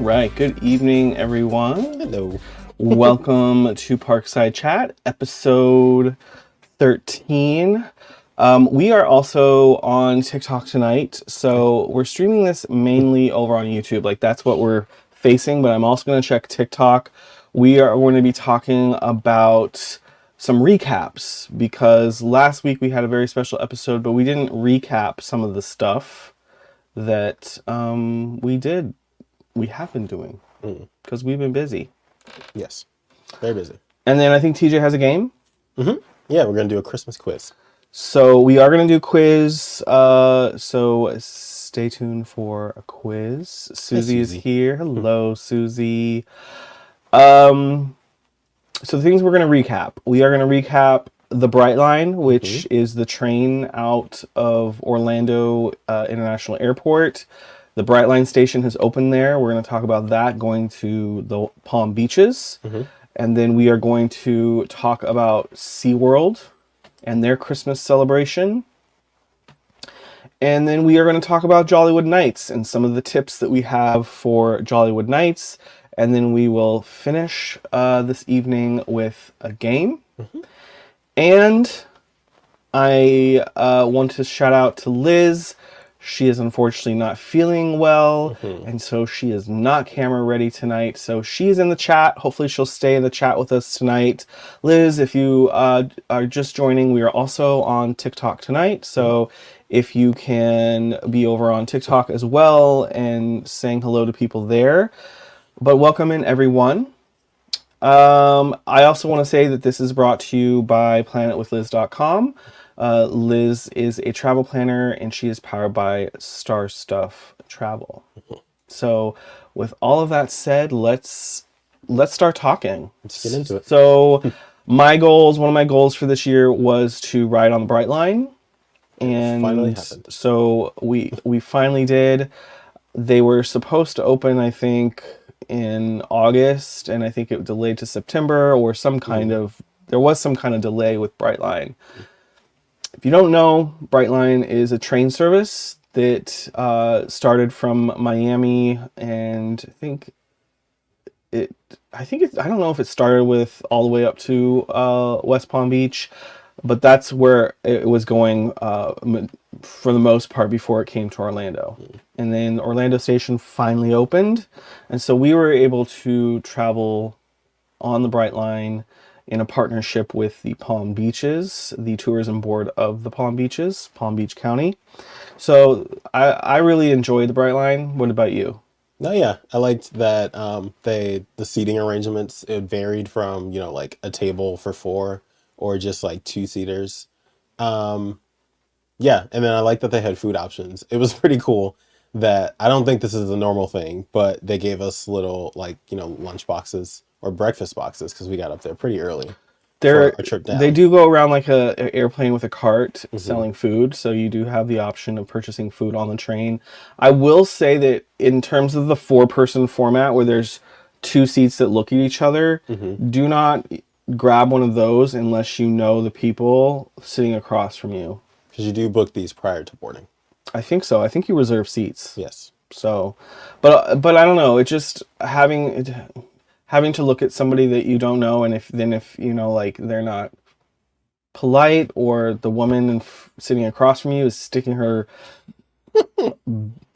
right. Good evening, everyone. Hello. Welcome to Parkside Chat, episode 13. We are also on TikTok tonight, so we're streaming this mainly over on YouTube. Like, that's what we're facing, but I'm also going to check TikTok. We are going to be talking about some recaps, because last week we had a very special episode, but we didn't recap some of the stuff that we have been doing, because we've been busy. Yes, very busy. And then I think TJ has a game. Yeah, we're going to do a Christmas quiz. So we are going to do quiz. So stay tuned for a quiz. Susie is here. Hello, Susie. So the things we're going to recap. We are going to recap the Brightline, which is the train out of Orlando International Airport. The Brightline station has opened there. We're going to talk about that, going to the Palm Beaches. And then we are going to talk about SeaWorld and their Christmas celebration. And then we are going to talk about Jollywood Nights and some of the tips that we have for Jollywood Nights. And then we will finish this evening with a game. And I want to shout out to Liz. She is unfortunately not feeling well, and so she is not camera ready tonight. So she's in the chat. Hopefully she'll stay in the chat with us tonight. Liz, if you are just joining, we are also on TikTok tonight. So if you can be over on TikTok as well and saying hello to people there. But welcome in, everyone. I also want to say that this is brought to you by planetwithliz.com. Liz is a travel planner, and she is powered by Star Stuff Travel. So with all of that said, let's start talking. Let's get into it. So one of my goals for this year was to ride on the Brightline. And finally happened. So we finally did. They were supposed to open, I think, in August, and I think it delayed to September, or there was some kind of delay with Brightline. If you don't know, Brightline is a train service that started from Miami, and I don't know if it started with all the way up to West Palm Beach, but that's where it was going for the most part before it came to Orlando. And then the Orlando station finally opened, and so we were able to travel on the Brightline in a partnership with the Palm Beaches, the tourism board of the Palm Beaches, Palm Beach County. So I really enjoyed the Brightline. What about you? No, yeah, I liked that the seating arrangements, it varied from, like a table for 4 or just like 2-seaters. Yeah, and then I like that they had food options. It was pretty cool that I don't think this is a normal thing, but they gave us little lunch boxes or breakfast boxes because we got up there pretty early for our trip down. They do go around like an airplane with a cart selling food, so you do have the option of purchasing food on the train. I will say that in terms of the 4-person format where there's 2 seats that look at each other, do not grab one of those unless you know the people sitting across from you. Because you do book these prior to boarding. I think so. I think you reserve seats. Yes. So, but I don't know. It just having to look at somebody that you don't know, and if like they're not polite, or the woman sitting across from you is sticking her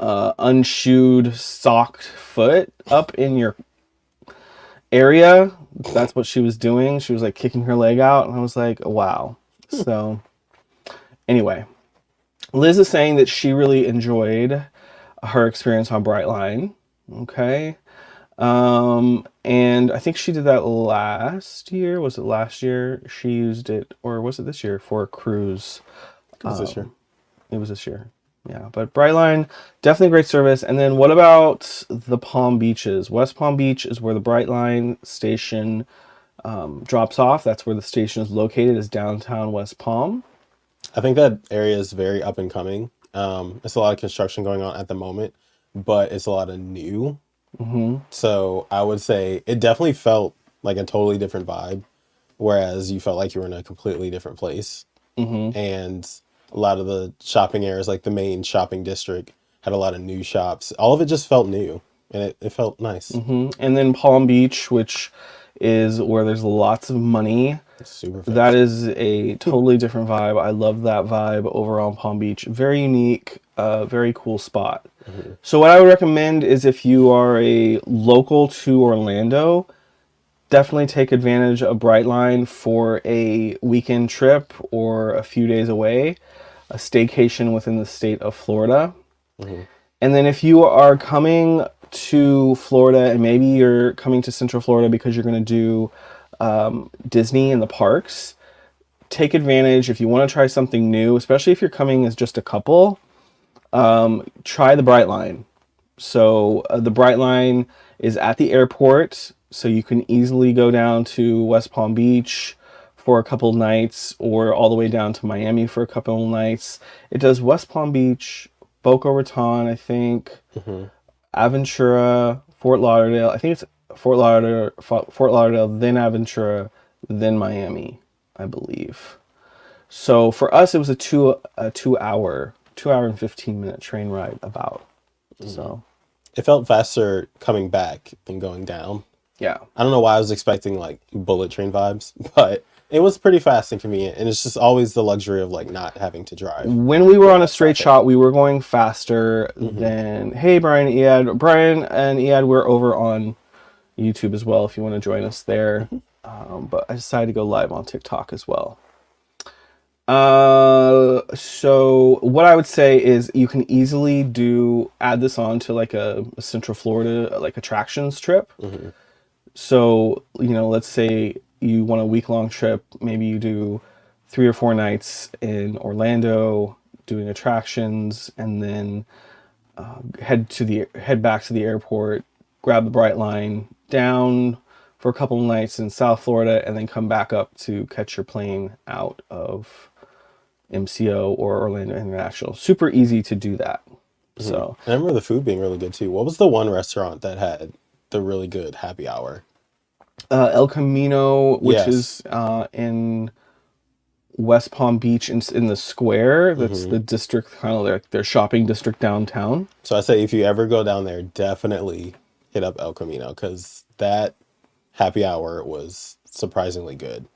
unshoed, socked foot up in your area. That's what she was doing. She was like kicking her leg out, and I was like, wow. So anyway, Liz is saying that she really enjoyed her experience on Brightline. Okay. And I think she did that last year. Was it last year she used it, or was it this year for a cruise? It was this year. It was this year. Yeah, but Brightline, definitely great service. And then what about the Palm Beaches? West Palm Beach is where the Brightline station drops off. That's where the station is located, is downtown West Palm. I think that area is very up and coming. It's a lot of construction going on at the moment, but it's a lot of new. So I would say it definitely felt like a totally different vibe, whereas you felt like you were in a completely different place. And a lot of the shopping areas, like the main shopping district, had a lot of new shops. All of it just felt new. and it felt nice. And then Palm Beach, which is where there's lots of money. It's super That fancy. is a totally different vibe. I love that vibe over on Palm Beach. Very unique, very cool spot. So what I would recommend is if you are a local to Orlando, definitely take advantage of Brightline for a weekend trip or a few days away, a staycation within the state of Florida. And then if you are coming to Florida and maybe you're coming to Central Florida because you're going to do Disney in the parks, take advantage if you want to try something new, especially if you're coming as just a couple, try the Brightline. So the Brightline is at the airport, so you can easily go down to West Palm Beach for a couple nights or all the way down to Miami for a couple nights. It does West Palm Beach, Boca Raton, I think, Aventura, Fort Lauderdale. I think it's Fort Lauderdale, then Aventura, then Miami, I believe. So for us, it was a 2 hour and 15-minute train ride about. So It felt faster coming back than going down. yeah. I don't know why I was expecting like bullet train vibes, but it was pretty fast and convenient, and it's just always the luxury of like not having to drive. When we were on a straight shot, we were going faster than. Hey, Brian and Ead, we're over on YouTube as well if you want to join us there. But I decided to go live on TikTok as well. So what I would say is you can easily add this on to like a Central Florida like attractions trip. So, let's say you want a week-long trip, maybe you do 3 or 4 nights in Orlando doing attractions, and then head back to the airport, grab the Brightline down for a couple of nights in South Florida, and then come back up to catch your plane out of MCO or Orlando International. Super easy to do that. So I remember the food being really good too. What was the one restaurant that had the really good happy hour? El Camino, which Yes. is in West Palm Beach in the square. That's the district, kind of their shopping district downtown. So I say if you ever go down there, definitely hit up El Camino because that happy hour was surprisingly good.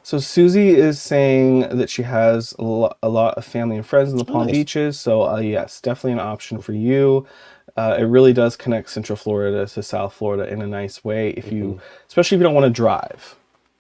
So Susie is saying that she has a lot of family and friends in the Palm nice. Beaches. So yes, definitely an option for you. It really does connect Central Florida to South Florida in a nice way, especially if you don't want to drive,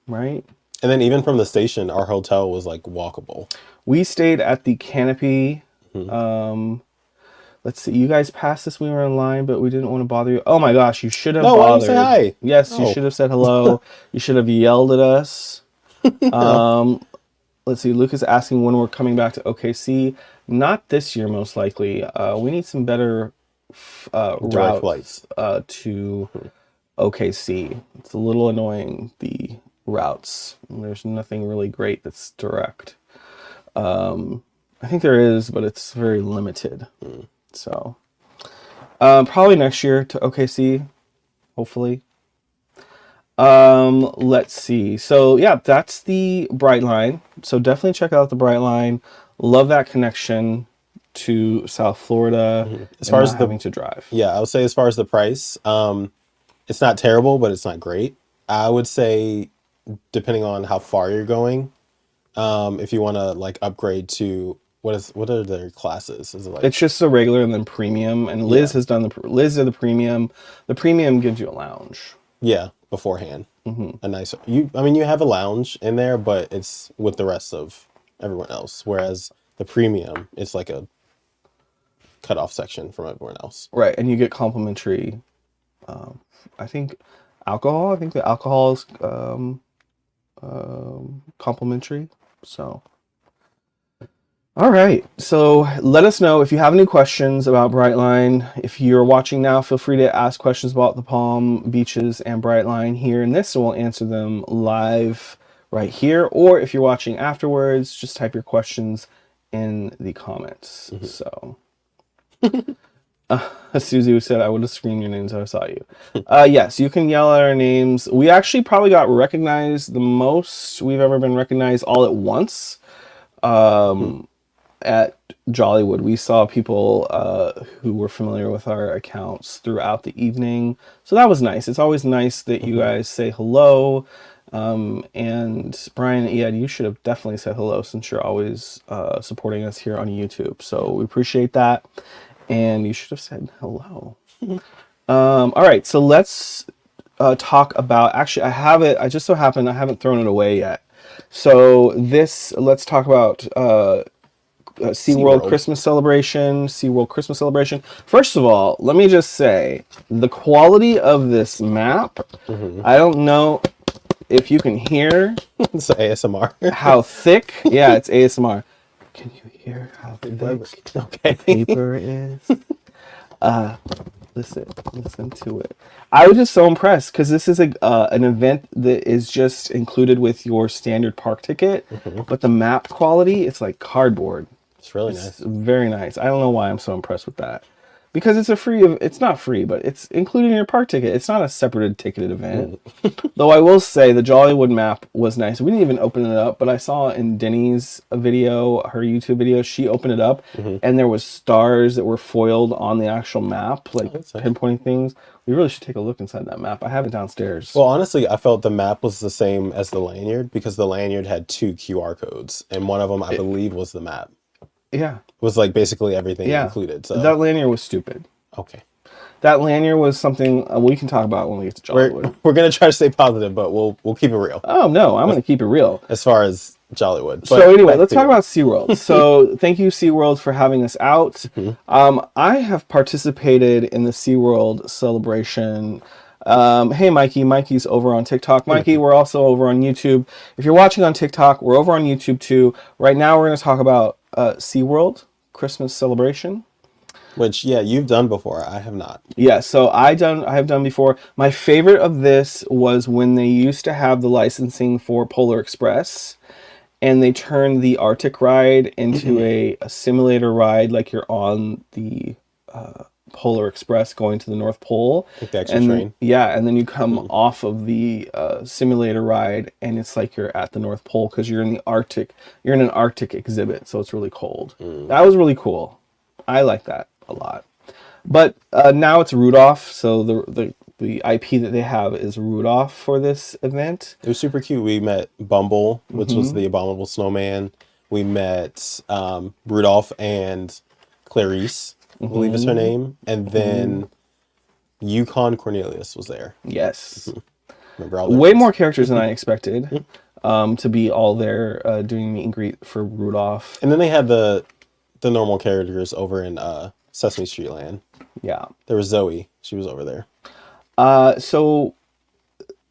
right? And then even from the station, our hotel was like walkable. We stayed at the Canopy. Let's see, you guys passed us. We were in line, but we didn't want to bother you. Oh my gosh, you should have No, why bothered. didn't you say hi? Yes, you Oh. should have said hello. You should have yelled at us. Let's see, Luke is asking when we're coming back to OKC. Not this year, most likely. We need some better Direct routes flights. to OKC. It's a little annoying, the routes. There's nothing really great that's direct. I think there is, but it's very limited. So probably next year to OKC, hopefully. Let's see. So yeah, that's the Brightline. So definitely check out the Brightline. Love that connection to South Florida. As far as having to drive. Yeah, I would say as far as the price, it's not terrible, but it's not great. I would say depending on how far you're going, if you want to like upgrade to what are their classes? Is it like It's just a regular and then premium. And Liz has done Liz did the premium. The premium gives you a lounge. yeah, beforehand. A nice you have a lounge in there, but it's with the rest of everyone else. Whereas the premium, it's like a cut off section from everyone else. Right, and you get complimentary. I think alcohol. I think the alcohol is complimentary. So, all right. So let us know if you have any questions about Brightline. If you're watching now, feel free to ask questions about the Palm Beaches and Brightline here in this, and we'll answer them live right here. Or if you're watching afterwards, just type your questions in the comments. So. Susie said I would have screamed your names if I saw you. Yes, you can yell at our names. We actually probably got recognized the most we've ever been recognized all at once. at Jollywood. We saw people who were familiar with our accounts throughout the evening. So that was nice. It's always nice that you guys say hello. And Brian, yeah, you should have definitely said hello since you're always supporting us here on YouTube. So we appreciate that. And you should have said hello. All right, so let's talk about, actually, I have it, I just so happen I haven't thrown it away yet. So let's talk about SeaWorld Christmas celebration, SeaWorld Christmas celebration. First of all, let me just say, the quality of this map, I don't know if you can hear. It's ASMR. How thick, yeah, it's ASMR. Can you hear how thick Okay. the paper is? Listen to it. I was just so impressed because this is an event that is just included with your standard park ticket, but the map quality, it's like cardboard. It's really nice. Very nice. I don't know why I'm so impressed with that. Because it's not free, but it's included in your park ticket. It's not a separated ticketed event. Though I will say the Jollywood map was nice. We didn't even open it up, but I saw in Denny's video, her YouTube video, she opened it up and there was stars that were foiled on the actual map, like pinpointing things. We really should take a look inside that map. I have it downstairs. Well, honestly, I felt the map was the same as the lanyard because the lanyard had 2 QR codes, and one of them, I believe, was the map. Yeah. Was like basically everything included. So that lanyard was stupid. Okay. That lanyard was something we can talk about when we get to Jollywood. We're gonna try to stay positive, but we'll keep it real. Oh no, I'm gonna keep it real. As far as Jollywood. So anyway, let's talk about SeaWorld. So thank you, SeaWorld, for having us out. I have participated in the SeaWorld celebration. Hey, Mikey. Mikey's over on TikTok. Mikey, we're also over on YouTube. If you're watching on TikTok, we're over on YouTube too. Right now, we're going to talk about SeaWorld Christmas celebration. Which, yeah, you've done before. I have not. Yeah, so I have done before. My favorite of this was when they used to have the licensing for Polar Express, and they turned the Arctic ride into a simulator ride, like you're on the Polar Express going to the North Pole. Like the extra train. Yeah, and then you come off of the simulator ride, and it's like you're at the North Pole because you're in the Arctic. You're in an Arctic exhibit, so it's really cold. That was really cool. I like that a lot. But now it's Rudolph, so the IP that they have is Rudolph for this event. It was super cute. We met Bumble, which was the abominable snowman. We met Rudolph and Clarice, I believe is her name. And then Yukon Cornelius was there. Yes. Remember all way more characters than I expected to be all there doing meet and greet for Rudolph. And then they had the normal characters over in Sesame Street Land. Yeah. There was Zoe. She was over there. So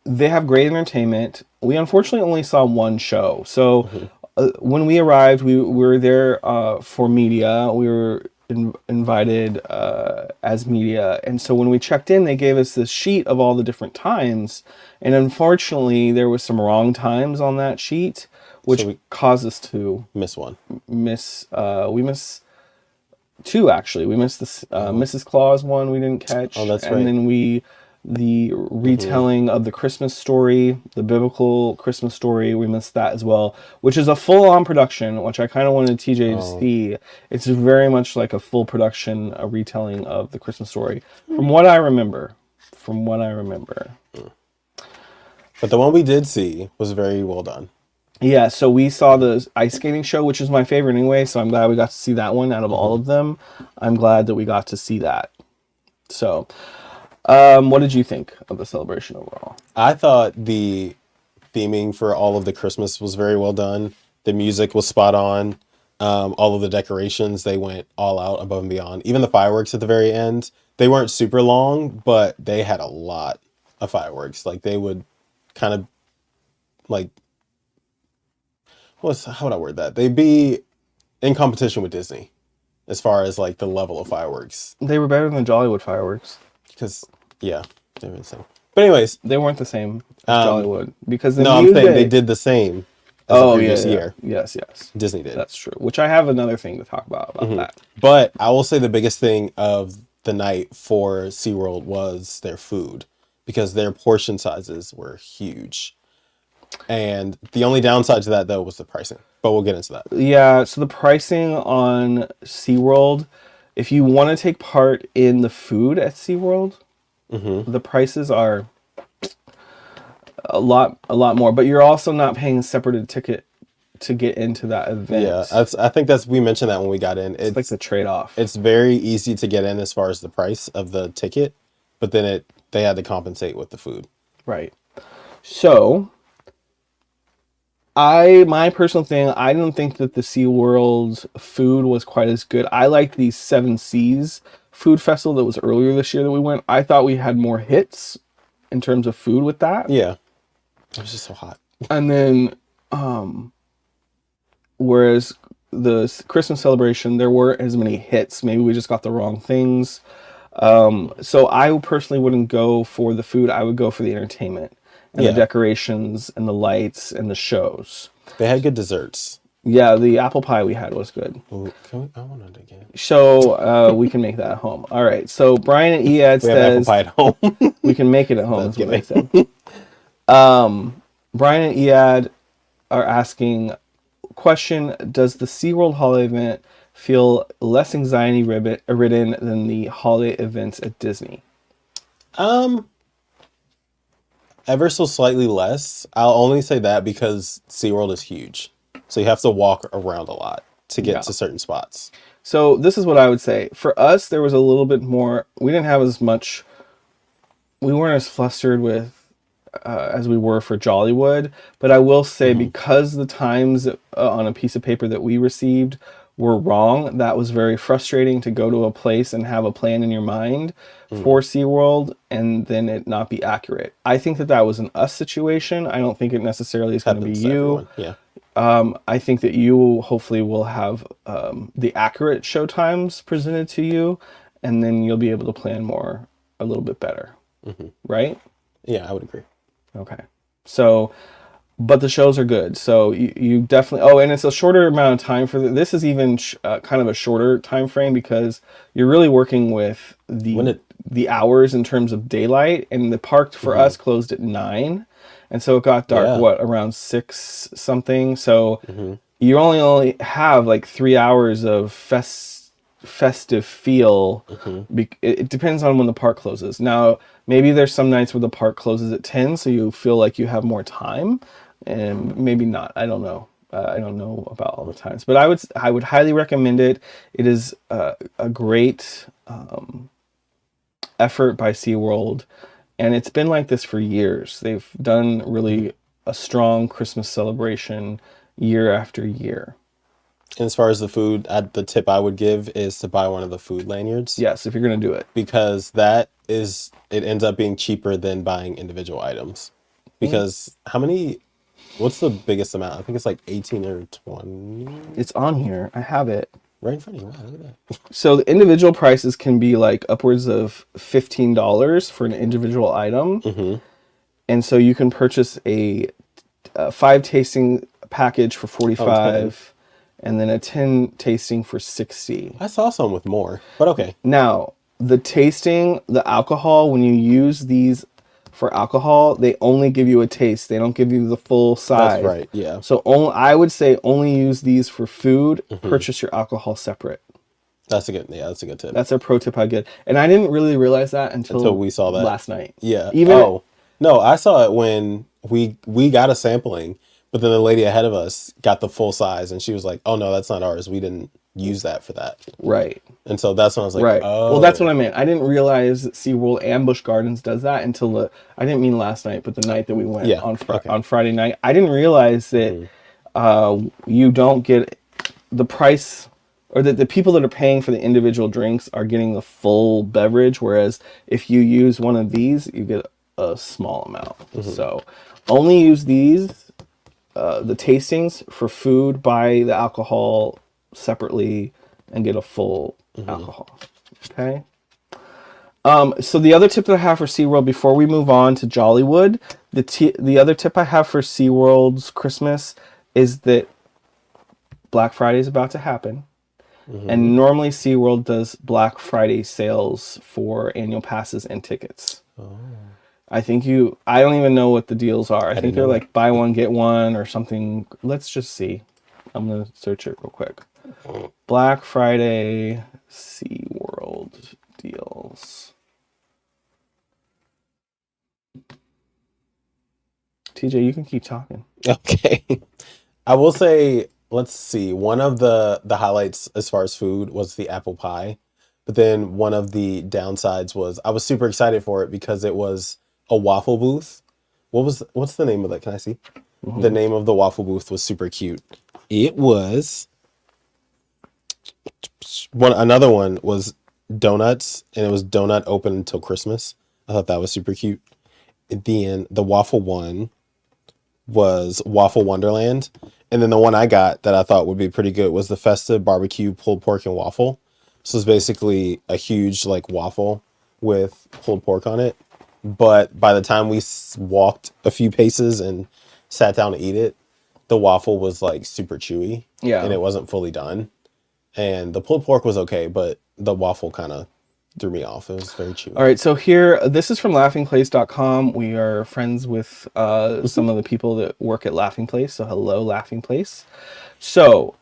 they have great entertainment. We unfortunately only saw one show. So when we arrived, we were there for media. We were invited as media. And so when we checked in, they gave us this sheet of all the different times. And unfortunately, there was some wrong times on that sheet, which caused us to miss one. We missed two, actually. We missed this Mrs. Claus one we didn't catch. Oh, that's right. And then the retelling of the Christmas story, the biblical Christmas story, we missed that as well, which is a full-on production, which I kind of wanted TJ to see. It's very much like a full production, a retelling of the Christmas story, from what I remember. But the one we did see was very well done. Yeah, so we saw the ice skating show, which is my favorite anyway, so I'm glad we got to see that one out of all of them. I'm glad that we got to see that. So, what did you think of the celebration overall? I thought the theming for all of the Christmas was very well done. The music was spot on. All of the decorations, they went all out above and beyond. Even the fireworks at the very end, they weren't super long, but they had a lot of fireworks. Like, they would kind of, like, how would I word that? They'd be in competition with Disney as far as like the level of fireworks. They were better than Jollywood fireworks. Because, yeah, they were the same. But anyways. They weren't the same as Jollywood. Because I'm saying they did the same as the previous year. Yes. Disney did. That's true. Which I have another thing to talk about that. But I will say the biggest thing of the night for SeaWorld was their food. Because their portion sizes were huge. And the only downside to that, though, was the pricing. But we'll get into that. Yeah, so the pricing on SeaWorld, if you want to take part in the food at SeaWorld, the prices are a lot more, but you're also not paying a separate ticket to get into that event. Yeah, I think we mentioned that when we got in. It's like the trade-off. It's very easy to get in as far as the price of the ticket, but then they had to compensate with the food. Right. So, my personal thing, I don't think that the SeaWorld food was quite as good. I liked the Seven Seas food festival that was earlier this year that we went. I thought we had more hits in terms of food with that. Yeah. It was just so hot. And then, whereas the Christmas celebration, there weren't as many hits. Maybe we just got the wrong things. So I personally wouldn't go for the food. I would go for the entertainment and the decorations and the lights and the shows. They had good desserts. Yeah, the apple pie we had was good. Ooh, I want it again. So we can make that at home. All right. So Brian and Ead We have apple says pie at home. we can make it at home. That's Is what they kidding. said. Brian and Ead are asking, question, does the SeaWorld holiday event feel less anxiety ridden than the holiday events at Disney? Ever so slightly less. I'll only say that because SeaWorld is huge. So you have to walk around a lot to get to certain spots. So this is what I would say. For us, there was a little bit more, we didn't have as much, we weren't as flustered with as we were for Jollywood. But I will say, because the times on a piece of paper that we received were wrong, that was very frustrating to go to a place and have a plan in your mind for SeaWorld and then it not be accurate. I think that was an us situation. I don't think it necessarily is going to be you. Yeah. I think that you hopefully will have the accurate show times presented to you, and then you'll be able to plan a little bit better. Right? Yeah, I would agree. Okay. So, but the shows are good. So you definitely, and it's a shorter amount of time for this is even kind of a shorter time frame because you're really working with the hours in terms of daylight, and the park for us closed at 9. And so it got dark, around 6 something. So you only have like 3 hours of festive feel. It depends on when the park closes. Now, maybe there's some nights where the park closes at 10, so you feel like you have more time, and maybe not. I don't know. I don't know about all the times, but I would highly recommend it. It is a great effort by SeaWorld. And it's been like this for years. They've done really a strong Christmas celebration year after year. And as far as the food, the tip I would give is to buy one of the food lanyards. Yes, if you're going to do it. Because it ends up being cheaper than buying individual items. Because what's the biggest amount? I think it's like 18 or 20. It's on here. I have it. Right in front of you. Wow, look at that. So the individual prices can be like upwards of $15 for an individual item. And so you can purchase a 5 tasting package for $45 and then a 10 tasting for $60. I saw some with more, but okay. Now, the alcohol, when you use these for alcohol, they only give you a taste. They don't give you the full size. That's right, yeah. So I would say only use these for food. Purchase your alcohol separate. That's a good tip. That's a pro tip I get. And I didn't really realize that until we saw that last night. Yeah. No, I saw it when we got a sampling, but then the lady ahead of us got the full size and she was like, "Oh no, that's not ours. We didn't use that for that." Right. And so that's when I was like, right. "Oh." Well, that's what I meant. I didn't realize that SeaWorld and Busch Gardens does that until I didn't mean last night, but the night that we went on Friday night. I didn't realize that you don't get the price, or that the people that are paying for the individual drinks are getting the full beverage, whereas if you use one of these, you get a small amount. So only use these, the tastings for food, buy the alcohol separately, and get a full alcohol. Okay. So the other tip that I have for SeaWorld before we move on to Jollywood, the other tip I have for SeaWorld's Christmas is that Black Friday is about to happen. And normally SeaWorld does Black Friday sales for annual passes and tickets. I think I don't even know what the deals are. I think didn't they're know like buy one, get one or something. Let's just see. I'm going to search it real quick. Black Friday SeaWorld deals. TJ, you can keep talking. Okay. I will say, let's see. One of the highlights as far as food was the apple pie. But then one of the downsides was I was super excited for it because it was a waffle booth. What's the name of that? Can I see? Mm-hmm. The name of the waffle booth was super cute. It was another one was donuts, and it was donut open until Christmas. I thought that was super cute. Then the waffle one was Waffle Wonderland. And then the one I got that I thought would be pretty good was the Festive Barbecue Pulled Pork and Waffle. So it's basically a huge like waffle with pulled pork on it. But by the time we walked a few paces and sat down to eat it, the waffle was like super chewy. Yeah. And it wasn't fully done. And the pulled pork was okay, but the waffle kind of threw me off. It was very chewy. All right, so here, this is from laughingplace.com. We are friends with some of the people that work at Laughing Place. So hello, Laughing Place. So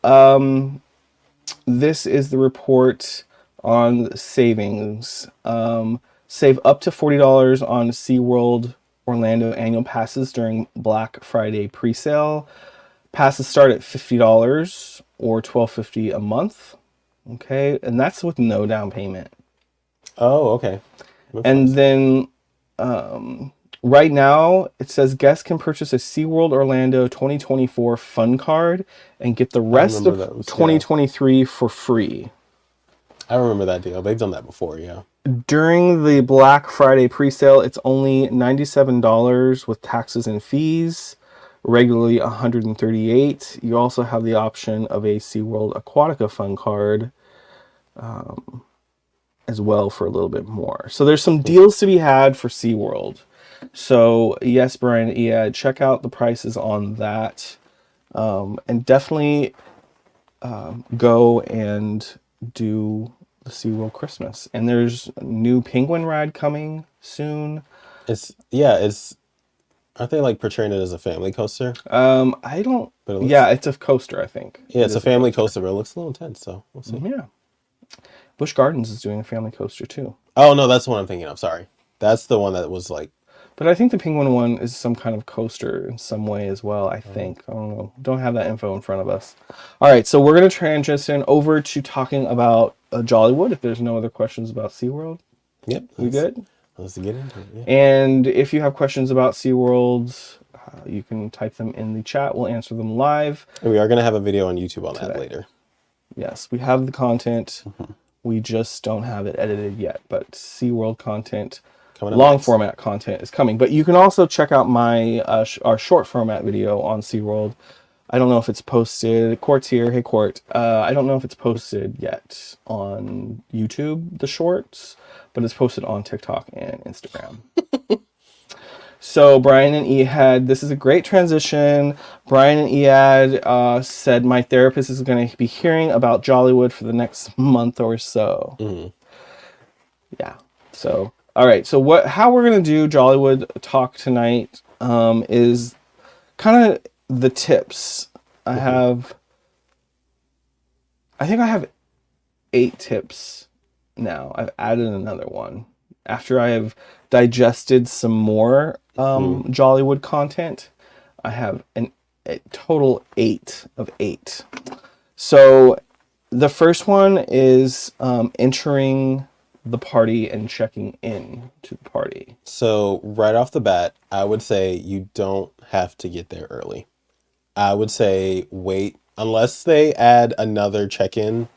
this is the report on savings. Save up to $40 on SeaWorld Orlando annual passes during Black Friday pre-sale. Passes start at $50 or $12.50 a month. Okay, and that's with no down payment. Oh, okay. And then right now it says guests can purchase a SeaWorld Orlando 2024 fun card and get the rest of 2023 for free. I remember that deal. They've done that before, yeah. During the Black Friday pre-sale, it's only $97 with taxes and fees, regularly $138. You also have the option of a SeaWorld Aquatica fun card as well for a little bit more. So there's some deals to be had for SeaWorld. So yes, Brian, yeah, check out the prices on that. And definitely go and do the SeaWorld Christmas. And there's a new penguin ride coming soon. Aren't they like portraying it as a family coaster? I don't, it's a coaster, I think. Yeah, it's a family coaster, but it looks a little intense, so we'll see. Yeah. Busch Gardens is doing a family coaster too. Oh, no, that's the one I'm thinking of. Sorry. That's the one that was like... But I think the penguin one is some kind of coaster in some way as well, I think. I don't know. Don't have that info in front of us. All right, so we're going to transition over to talking about Jollywood, if there's no other questions about SeaWorld. Yep. We good? Let's get into it, yeah. And if you have questions about SeaWorld, you can type them in the chat. We'll answer them live. And we are going to have a video on YouTube on that later. Yes, we have the content. We just don't have it edited yet, but SeaWorld content, long format content is coming. But you can also check out my our short format video on SeaWorld. I don't know if it's posted. Court's here. Hey, Court. I don't know if it's posted yet on YouTube, the shorts, but it's posted on TikTok and Instagram. So Brian and Ehad, this is a great transition. Brian and Ehad said my therapist is going to be hearing about Jollywood for the next month or so. Yeah. So, all right. So how we're going to do Jollywood talk tonight is kind of the tips. I think I have 8 tips now. I've added another one after I have digested some more Jollywood content. I have a total 8 of 8. So the first one is entering the party and checking in to the party. So right off the bat, I would say you don't have to get there early. I would say wait unless they add another check-in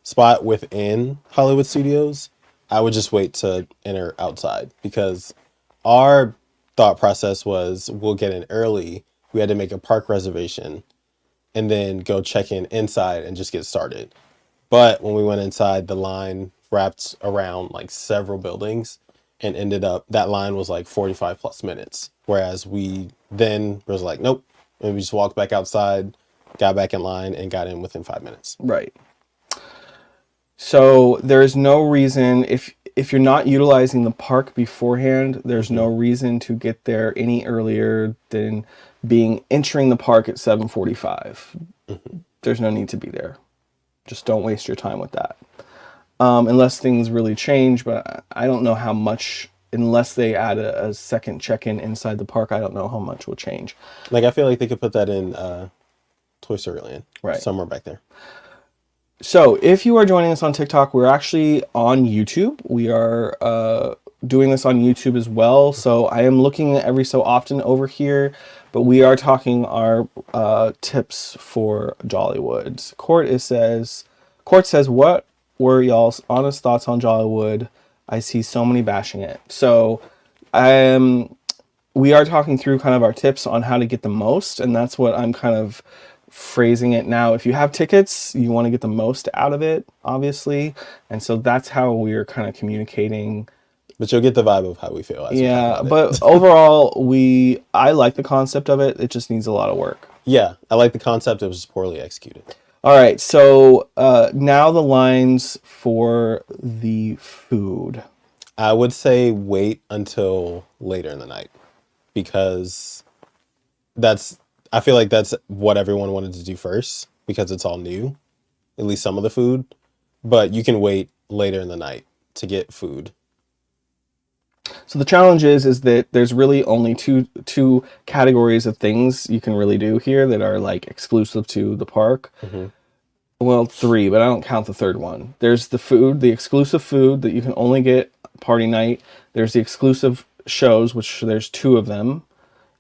spot within Hollywood Studios. I would just wait to enter outside, because our thought process was we'll get in early. We had to make a park reservation and then go check in inside and just get started. But when we went inside, the line wrapped around like several buildings and ended up, that line was like 45 plus minutes. Whereas we then was like, nope. And we just walked back outside, got back in line and got in within 5 minutes. Right. So there's no reason if if you're not utilizing the park beforehand, there's no reason to get there any earlier than entering the park at 7:45. There's no need to be there. Just don't waste your time with that. Unless things really change, but I don't know how much, unless they add a second check-in inside the park, I don't know how much will change. Like, I feel like they could put that in Toy Story Land. Right. Somewhere back there. So if you are joining us on TikTok, we're actually on YouTube. We are doing this on YouTube as well. So I am looking every so often over here, but we are talking our tips for Jollywood. Court says, what were y'all's honest thoughts on Jollywood? I see so many bashing it. So we are talking through kind of our tips on how to get the most, and that's what I'm kind of phrasing it now. If you have tickets, you want to get the most out of it, obviously. And so that's how we're kind of communicating. But you'll get the vibe of how we feel. Yeah, but overall, I like the concept of it. It just needs a lot of work. Yeah, I like the concept. It was just poorly executed. All right, so now the lines for the food. I would say wait until later in the night, because I feel like that's what everyone wanted to do first, because it's all new, at least some of the food. But you can wait later in the night to get food. So the challenge is that there's really only two categories of things you can really do here that are like exclusive to the park. Well, 3, but I don't count the third one. There's the food, the exclusive food that you can only get party night. There's the exclusive shows, which there's 2 of them.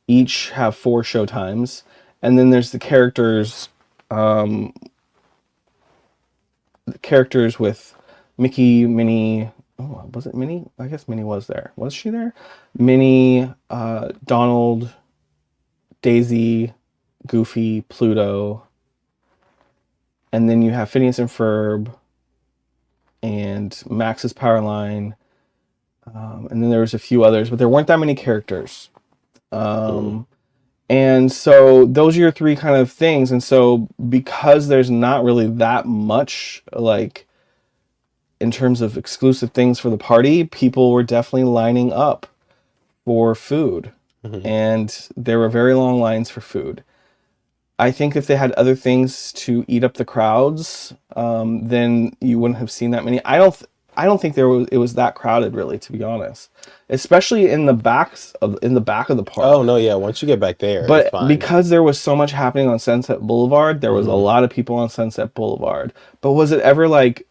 Each have 4 show times. And then there's the characters with Mickey, Minnie. Oh, was it Minnie? I guess Minnie was there. Was she there? Minnie, Donald, Daisy, Goofy, Pluto. And then you have Phineas and Ferb and Max's Powerline. And then there was a few others, but there weren't that many characters. And so those are your 3 kind of things. And so because there's not really that much, like, in terms of exclusive things for the party, people were definitely lining up for food. And there were very long lines for food. I think if they had other things to eat up the crowds, then you wouldn't have seen that many. I don't think it was that crowded, really, to be honest. Especially in the back of the park. Oh no, yeah. Once you get back there, but it's fine. because there was so much happening on Sunset Boulevard, there was a lot of people on Sunset Boulevard. But was it ever like?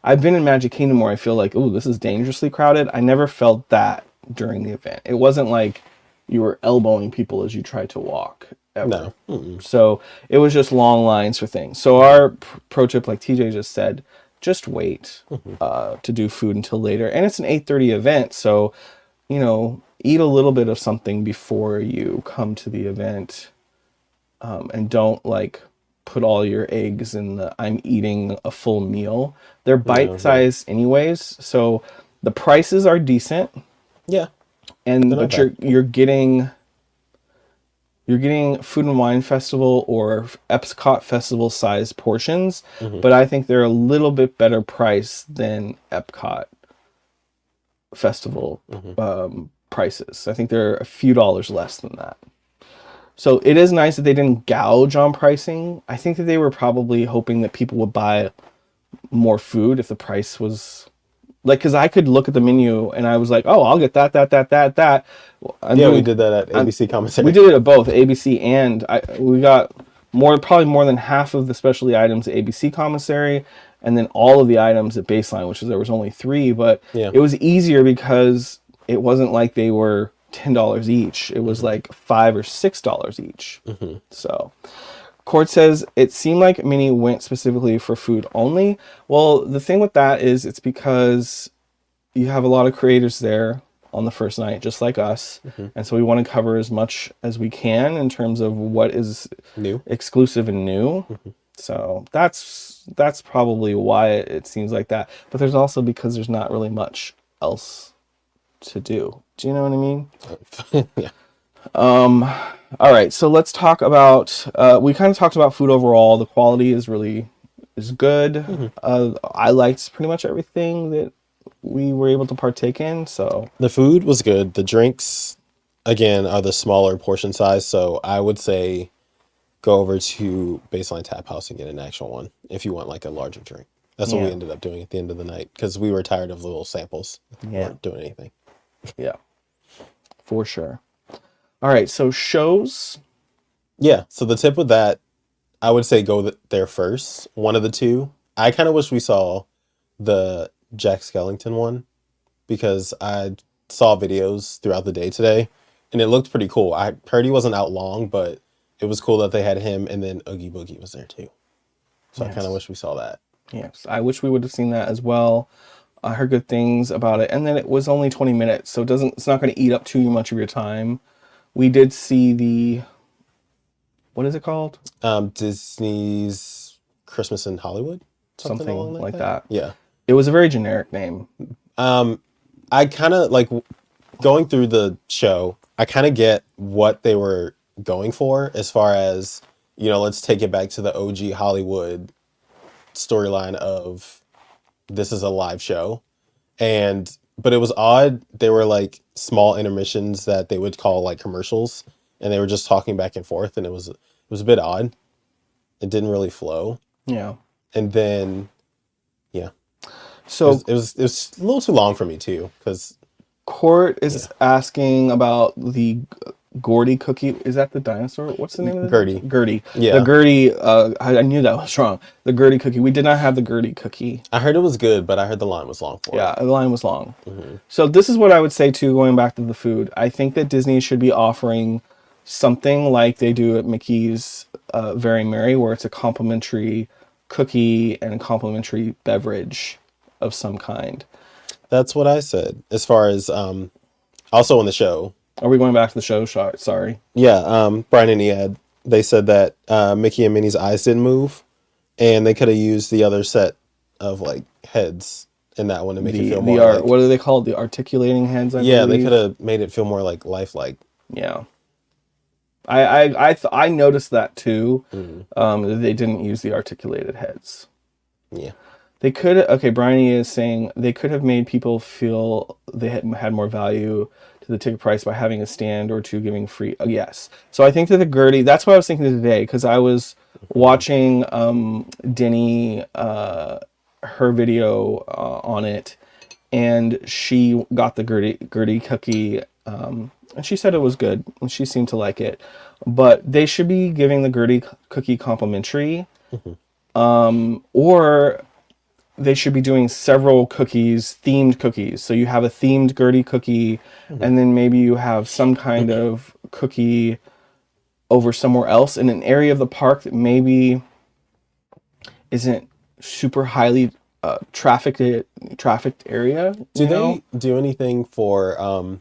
I've been in Magic Kingdom where I feel like, oh, this is dangerously crowded. I never felt that during the event. It wasn't like you were elbowing people as you tried to walk. Ever. No. So it was just long lines for things. So our pro tip, like TJ just said, just wait to do food until later. And it's an 8:30 event, so eat a little bit of something before you come to the event, and don't like put all your eggs in the I'm eating a full meal. They're bite-sized anyways, so the prices are decent. Yeah. But you're getting Food and Wine Festival or Epcot Festival size portions, but I think they're a little bit better priced than Epcot Festival prices. I think they're a few dollars less than that. So it is nice that they didn't gouge on pricing. I think that they were probably hoping that people would buy more food if the price was like, because I could look at the menu and I was like, oh, I'll get that. We did that at ABC Commissary. We did it at both ABC and we got probably more than half of the specialty items at ABC Commissary, and then all of the items at Baseline, which is there was only 3, but it was easier because it wasn't like they were $10 each. It was like $5 or $6 each. So Court says it seemed like Minnie went specifically for food only. Well, the thing with that is it's because you have a lot of creators there on the first night, just like us. And so we want to cover as much as we can in terms of what is new, exclusive and new. So that's probably why it seems like that. But there's also because there's not really much else to do. Do you know what I mean? Yeah. All right, so let's talk about, we kind of talked about food overall. The quality is good. I liked pretty much everything that we were able to partake in. So The food was good. The drinks, again, are the smaller portion size. So I would say go over to Baseline Tap House and get an actual one if you want like a larger drink. That's what we Yeah. ended up doing at the end of the night because we were tired of the little samples. We Yeah. weren't doing anything. yeah, for sure. All right, so shows. Yeah. So the tip with that, I would say go there first. One of the two. I kind of wish we saw the Jack Skellington one because I saw videos throughout the day today and it looked pretty cool. I heard he wasn't out long, but it was cool that they had him and then Oogie Boogie was there too. So I kind of wish we saw that. Yes, I wish we would have seen that as well. I heard good things about it, and then it was only 20 minutes, so it's not going to eat up too much of your time. We did see the, what is it called? Disney's Christmas in Hollywood, Something along like that. Yeah. It was a very generic name. I kind of like going through the show. I kind of get what they were going for as far as, let's take it back to the OG Hollywood storyline of this is a live show. But it was odd. They were like small intermissions that they would call like commercials and they were just talking back and forth and it was a bit odd. It didn't really flow. Yeah. And then, yeah. So it was a little too long for me too, because Court is asking about the Gordy cookie. Is that the dinosaur? What's the name of it? Gertie. Gertie. Yeah. The Gertie. I knew that was wrong. The Gertie cookie. We did not have the Gertie cookie. I heard it was good, but I heard the line was long for it. Yeah, the line was long. So this is what I would say too, going back to the food. I think that Disney should be offering something like they do at Mickey's Very Merry, where it's a complimentary cookie and a complimentary beverage of some kind. That's what I said. As far as also on the show. Are we going back to the show? Sorry. Yeah, Brian and Iad, they said that Mickey and Minnie's eyes didn't move, and they could have used the other set of like heads in that one to make it feel more like, what are they called? The articulating heads. I they believe? could have made it feel more like lifelike. Yeah. I noticed that too. That they didn't use the articulated heads. Yeah. They could. Okay, Bryony is saying they could have made people feel they had more value to the ticket price by having a stand or two giving free. Oh, yes. So I think that the Gertie. That's what I was thinking today because I was watching Denny her video on it, and she got the Gertie cookie. And she said it was good, and she seemed to like it. But they should be giving the Gertie cookie complimentary, or they should be doing several cookies, themed cookies. So you have a themed Gertie cookie, and then maybe you have some kind of cookie over somewhere else in an area of the park that maybe isn't super highly trafficked area. Do they do anything for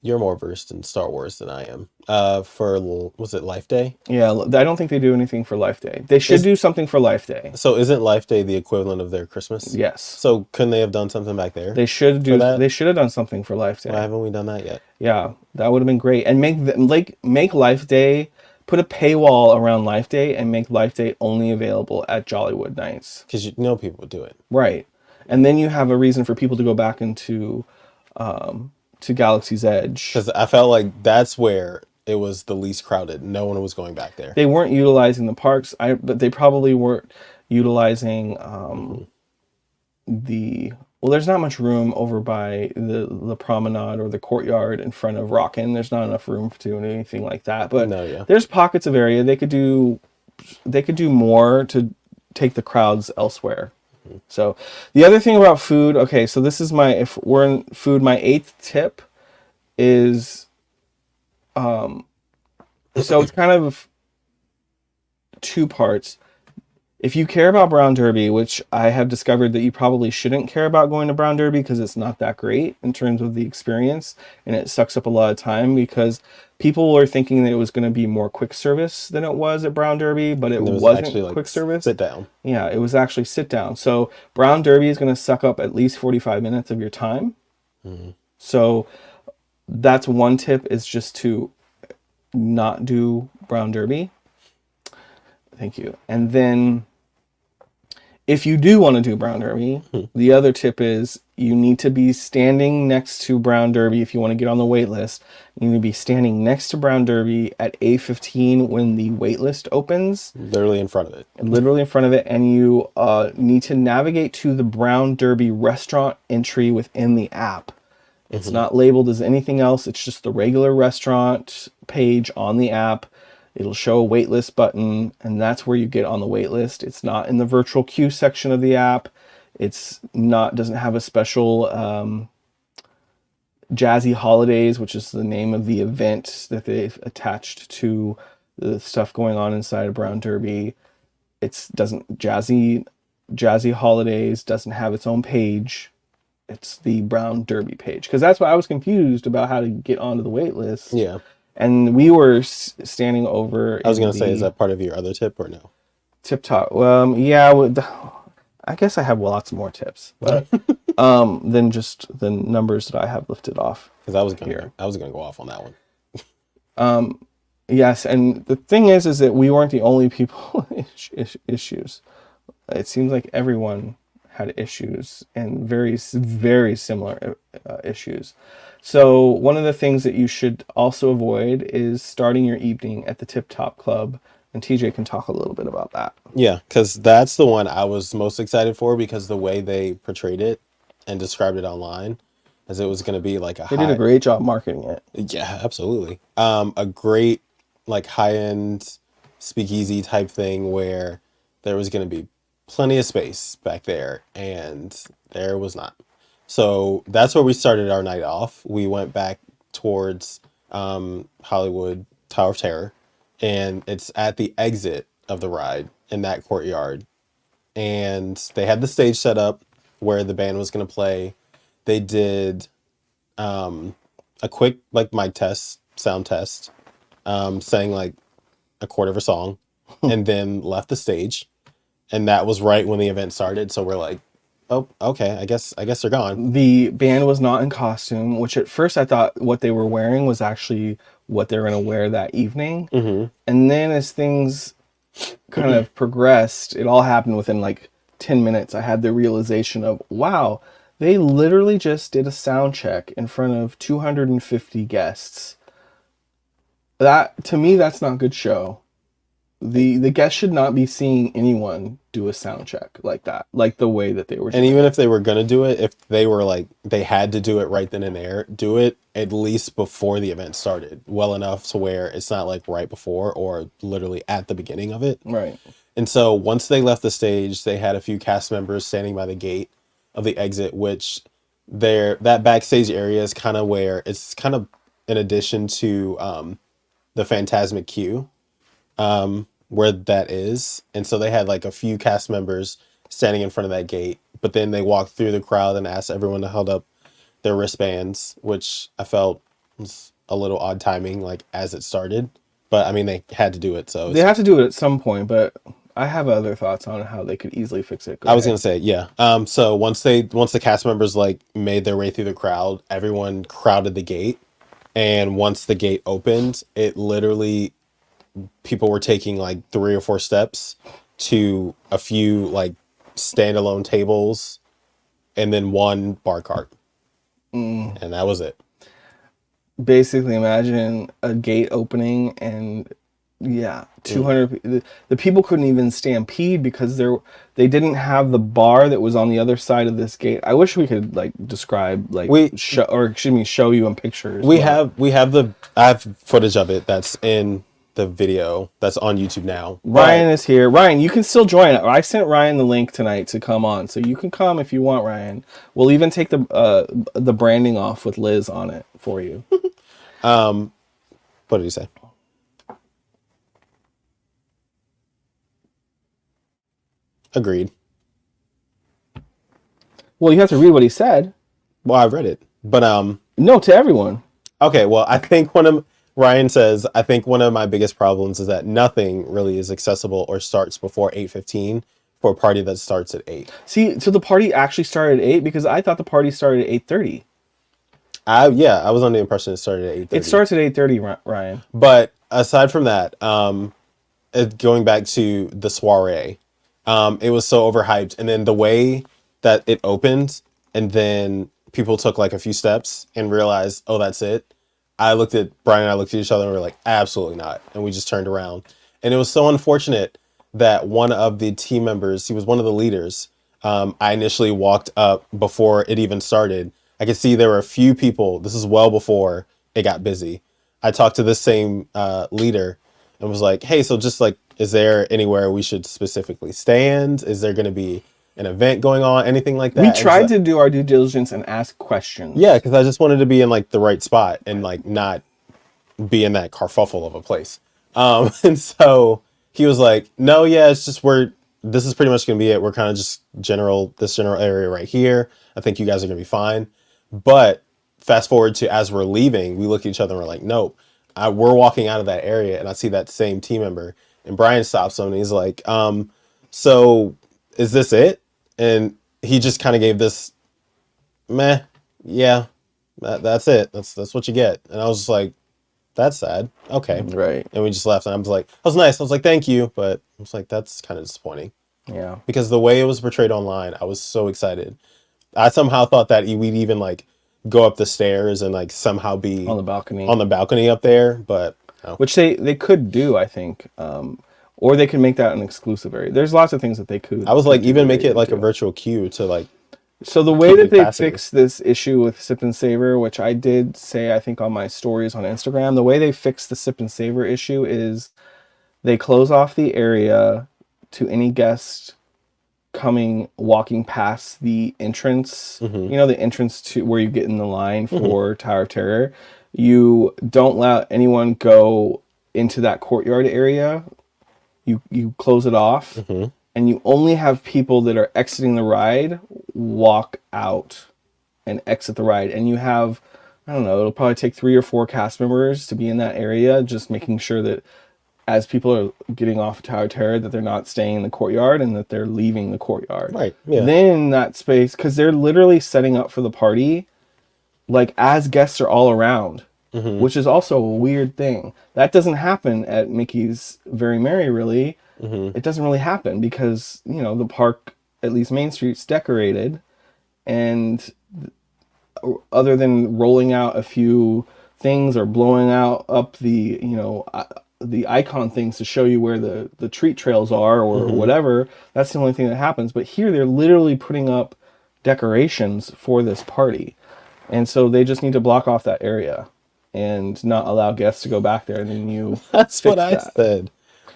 you're more versed in Star Wars than I am. Was it Life Day? Yeah, I don't think they do anything for Life Day. They should do something for Life Day. So isn't Life Day the equivalent of their Christmas? Yes. So couldn't they have done something back there? They should do. They should have done something for Life Day. Why haven't we done that yet? Yeah, that would have been great. And make Life Day, put a paywall around Life Day, and make Life Day only available at Jollywood nights. Because people would do it. Right, and then you have a reason for people to go back into to Galaxy's Edge. Because I felt like that's where it was the least crowded. No one was going back there. They weren't utilizing the parks, but they probably weren't utilizing there's not much room over by the promenade or the courtyard in front of Rockin'. There's not enough room to do anything like that. But there's pockets of area they could do more to take the crowds elsewhere. So the other thing about food, okay, so this is if we're in food, my 8th tip is so it's kind of 2 parts. If you care about Brown Derby, which I have discovered that you probably shouldn't care about going to Brown Derby because it's not that great in terms of the experience, and it sucks up a lot of time because people were thinking that it was going to be more quick service than it was at Brown Derby, but it wasn't quick service. Sit down. Yeah, it was actually sit down. So Brown Derby is going to suck up at least 45 minutes of your time. So that's one tip, is just to not do Brown Derby. Thank you. And then If you do want to do Brown Derby, the other tip is you need to be standing next to Brown Derby if you want to get on the wait list. You need to be standing next to Brown Derby at 8:15 when the wait list opens. Literally in front of it. Literally in front of it, and you need to navigate to the Brown Derby restaurant entry within the app. It's not labeled as anything else. It's just the regular restaurant page on the app. It'll show a waitlist button, and that's where you get on the waitlist. It's not in the virtual queue section of the app. Doesn't have a special Jazzy Holidays, which is the name of the event that they've attached to the stuff going on inside of Brown Derby. Jazzy Holidays doesn't have its own page. It's the Brown Derby page, because that's why I was confused about how to get onto the wait list. Yeah. And we were standing over. I was going to say, is that part of your other tip or no? Tip top. Yeah. I guess I have lots more tips, but than just the numbers that I have lifted off. Because I was going to go off on that one. Yes, and the thing is that we weren't the only people issues. It seems like everyone had issues, and very, very similar issues. So one of the things that you should also avoid is starting your evening at the Tip Top Club, and TJ can talk a little bit about that. Yeah, because that's the one I was most excited for, because the way they portrayed it and described it online, as it was going to be like They did a great job marketing it. Yeah, absolutely. A great like high-end speakeasy type thing where there was going to be plenty of space back there, and there was not. So that's where we started our night off. We went back towards Hollywood Tower of Terror, and it's at the exit of the ride in that courtyard. And they had the stage set up where the band was going to play. They did a quick like mic test, sound test, sang like a quarter of a song, and then left the stage. And that was right when the event started. So we're like, oh, okay, I guess they're gone. The band was not in costume, which at first I thought what they were wearing was actually what they were going to wear that evening. And then as things kind of progressed, it all happened within like 10 minutes. I had the realization of, wow, they literally just did a sound check in front of 250 guests. That, to me, that's not good show. The guests should not be seeing anyone do a sound check like that, like the way that they were doing. And even if they were going to do it, if they were like, they had to do it right then and there, do it at least before the event started, well enough to where it's not like right before or literally at the beginning of it. Right. And so once they left the stage, they had a few cast members standing by the gate of the exit, which that backstage area is kind of where it's kind of in addition to the Phantasmic queue, where that is. And so they had like a few cast members standing in front of that gate, but then they walked through the crowd and asked everyone to hold up their wristbands, which I felt was a little odd timing, like as it started. But I mean, they had to do it. So they have to do it at some point, but I have other thoughts on how they could easily fix it. I was going to say, yeah. So once the cast members like made their way through the crowd, everyone crowded the gate. And once the gate opened, it literally, people were taking like 3 or 4 steps to a few like standalone tables and then one bar cart. And that was it. Basically, imagine a gate opening and 200. The people couldn't even stampede because they didn't have the bar that was on the other side of this gate. I wish we could like describe like show you in pictures. I have footage of it that's in the video that's on YouTube now. Ryan is here. Ryan, you can still join. I sent Ryan the link tonight to come on, so you can come if you want, Ryan. We'll even take the branding off with Liz on it for you. What did he say? Agreed. Well, you have to read what he said. Well, I read it, but no, to everyone. Okay, well, I think Ryan says, I think one of my biggest problems is that nothing really is accessible or starts before 8:15 for a party that starts at 8. See, so the party actually started at 8 because I thought the party started at 8:30. I was under the impression it started at 8:30. It starts at 8:30, Ryan. But aside from that, going back to the soiree, It was so overhyped. And then the way that it opened and then people took like a few steps and realized, oh, that's it. Brian and I looked at each other and we were like, absolutely not. And we just turned around. And it was so unfortunate that one of the team members, he was one of the leaders. I initially walked up before it even started. I could see there were a few people. This is well before it got busy. I talked to this same leader and was like, hey, so just like, is there anywhere we should specifically stand? Is there going to be an event going on? Anything like that? We tried to do our due diligence and ask questions. Yeah, because I just wanted to be in like the right spot and like not be in that kerfuffle of a place. And so he was like, no, yeah, it's just this is pretty much going to be it. We're kind of just this general area right here. I think you guys are going to be fine. But fast forward to as we're leaving, we look at each other and we're like, nope. We're walking out of that area and I see that same team member and Brian stops him and he's like, so is this it? And he just kind of gave this meh, yeah, that's it. That's what you get. And I was just like, that's sad. Okay. Right. And we just left and I was like, that was nice. I was like, thank you. But I was like, that's kind of disappointing. Yeah. Because the way it was portrayed online, I was so excited. I somehow thought that we'd even like go up the stairs and like somehow be on the balcony up there, but no. Which they could do, I think, or they could make that an exclusive area. There's lots of things that they could. I was like, even make it like a virtual queue to like. So the way that they fixed this issue with Sip and Savor, which I did say I think on my stories on Instagram, the way they fixed the Sip and Savor issue is they close off the area to any guest walking past the entrance, the entrance to where you get in the line for Tower of Terror. You don't let anyone go into that courtyard area. You close it off, and you only have people that are exiting the ride walk out and exit the ride. And you have, I don't know, it'll probably take 3 or 4 cast members to be in that area, just making sure that as people are getting off Tower of Terror, that they're not staying in the courtyard and that they're leaving the courtyard. Right. Yeah. Then that space, because they're literally setting up for the party, like as guests are all around, which is also a weird thing. That doesn't happen at Mickey's Very Merry, really. It doesn't really happen because, the park, at least Main Street's decorated. And other than rolling out a few things or blowing up the, the icon things to show you where the treat trails are or whatever, that's the only thing that happens. But here they're literally putting up decorations for this party. And so they just need to block off that area and not allow guests to go back there. And then that's what I said.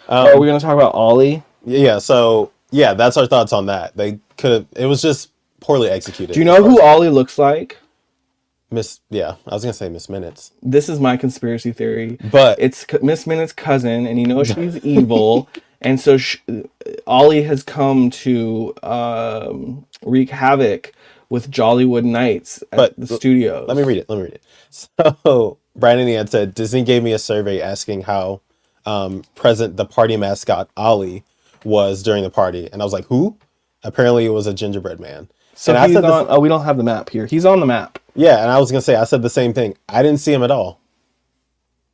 Are we going to talk about Ollie? Yeah. So yeah, that's our thoughts on that. It was just poorly executed. Do you know who Ollie looks like? I was gonna say Miss Minutes. This is my conspiracy theory, but it's Miss Minutes' cousin, and she's evil, and so Ollie has come to wreak havoc with Jollywood Nights at the studios. Let me read it. So Brian and Ian said Disney gave me a survey asking how present the party mascot Ollie was during the party, and I was like, who? Apparently, it was a gingerbread man. So we don't have the map here. He's on the map. Yeah, and I was gonna say I said the same thing. I didn't see him at all.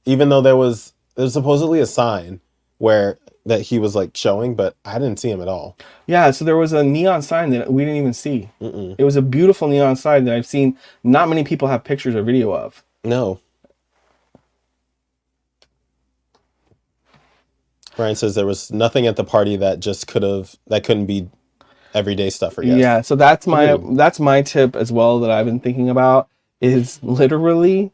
Even though there's supposedly a sign that he was like showing, but I didn't see him at all. Yeah, so there was a neon sign that we didn't even see. It was a beautiful neon sign that I've seen not many people have pictures or video of. No. Brian says there was nothing at the party that couldn't be everyday stuff for guests. Yeah, so that's my tip as well that I've been thinking about is literally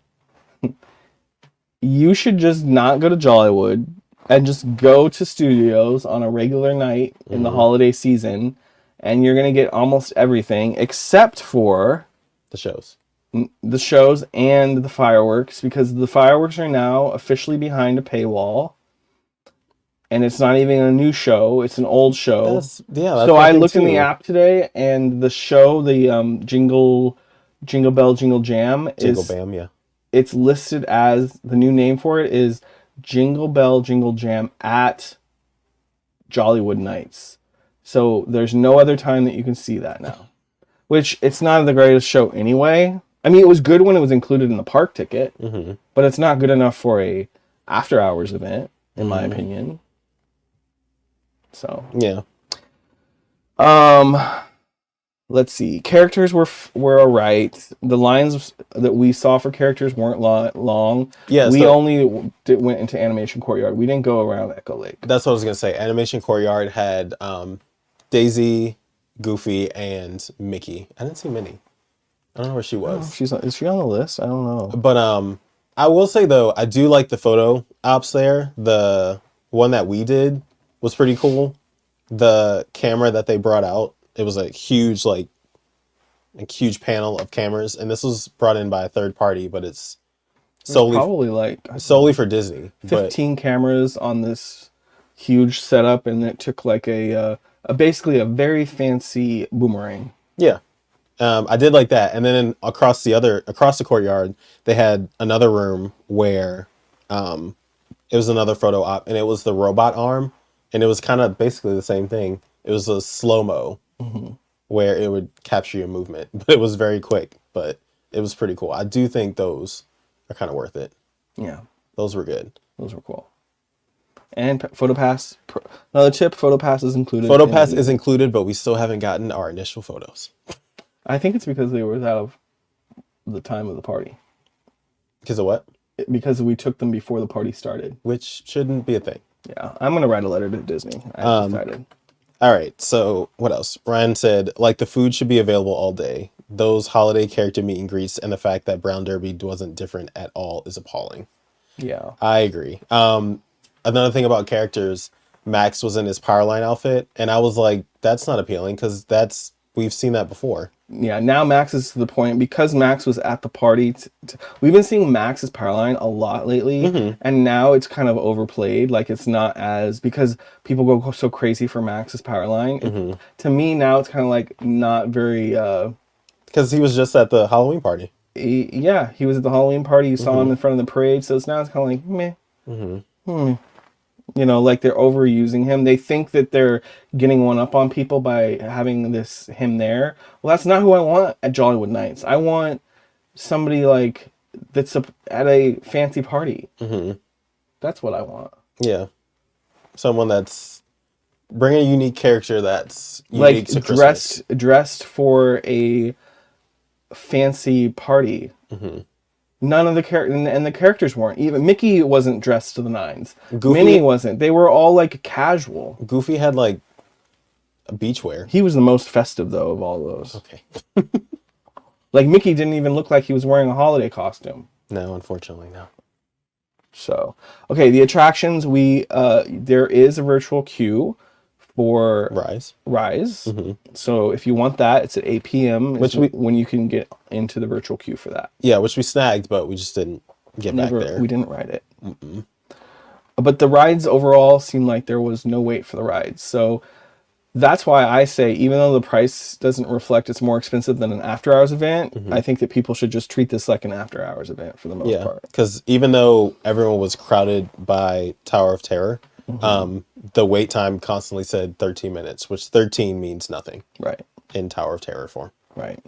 you should just not go to Jollywood and just go to studios on a regular night in the holiday season, and you're going to get almost everything except for the shows and the fireworks, because the fireworks are now officially behind a paywall. And it's not even a new show; it's an old show. So I looked in the app today, and the show, the Jingle Bell Jingle Jam, it's listed as the new name for it is Jingle Bell Jingle Jam at Jollywood Nights. So there's no other time that you can see that now, which it's not the greatest show anyway. I mean, it was good when it was included in the park ticket, but it's not good enough for a after hours event, in my opinion. So yeah. Um, let's see. Characters were alright. The lines that we saw for characters weren't long. Yeah, We so only went into Animation Courtyard. We didn't go around Echo Lake. that's what I was gonna say. Animation Courtyard had Daisy, Goofy, and Mickey. I didn't see Minnie. I don't know where she Oh, was. is she on the list? I don't know. But I will say though, I do like the photo ops there. The one that we did was pretty cool. The camera that they brought out, it was a huge huge panel of cameras, and this was brought in by a third party, but it's Probably like solely for Disney. 15 cameras on this huge setup, and it took like basically a very fancy boomerang. Yeah. I did like that. And then across the courtyard, they had another room where it was another photo op, and it was the robot arm, and it was kind of basically the same thing. It was a slow-mo where it would capture your movement, but it was very quick, but it was pretty cool. I do think those are kind of worth it. Yeah, Those were good. those were cool. And PhotoPass, another tip, PhotoPass is included. PhotoPass is included, but we still haven't gotten our initial photos. I think it's because they were out of the time of the party. Because of what? Because we took them before the party started. Which shouldn't be a thing. Yeah, I'm going to write a letter to Disney. I'm excited. All right, so what else? Ryan said, like, the food should be available all day. Those holiday character meet and greets and the fact that Brown Derby wasn't different at all is appalling. Yeah. I agree. Another thing about characters, Max was in his Powerline outfit, and I was like, that's not appealing because we've seen that before. Yeah, now Max is to the point, because Max was at the party. We've been seeing Max's Powerline a lot lately, and now it's kind of overplayed. Like, it's not as, because people go so crazy for Max's Powerline. To me, now it's kind of like not very... Because he was just at the Halloween party. Yeah, he was at the Halloween party. You saw him in front of the parade, so it's kind of like, meh. You know, like they're overusing him. They think that they're getting one up on people by having him there. Well, that's not who I want at Jollywood Nights. I want somebody like that's at a fancy party. That's what I want. Yeah, someone that's bring a unique character that's unique to Christmas. dressed for a fancy party. None of the the characters weren't. Even Mickey wasn't dressed to the nines. Minnie wasn't. They were all like casual. Goofy had like a beachwear. He was the most festive though of all those. Okay. Like Mickey didn't even look like he was wearing a holiday costume. No, unfortunately, no. So, okay, the attractions, there is a virtual queue for Rise. So if you want that, it's at 8 p.m. when you can get into the virtual queue for that. Yeah, which we snagged, but we just didn't get back there. We didn't ride it. But the rides overall seemed like there was no wait for the rides. So that's why I say, even though the price doesn't reflect it's more expensive than an after-hours event, I think that people should just treat this like an after-hours event for the most part. Because even though everyone was crowded by Tower of Terror, the wait time constantly said 13 minutes, which 13 means nothing. Right. In Tower of Terror form. Right.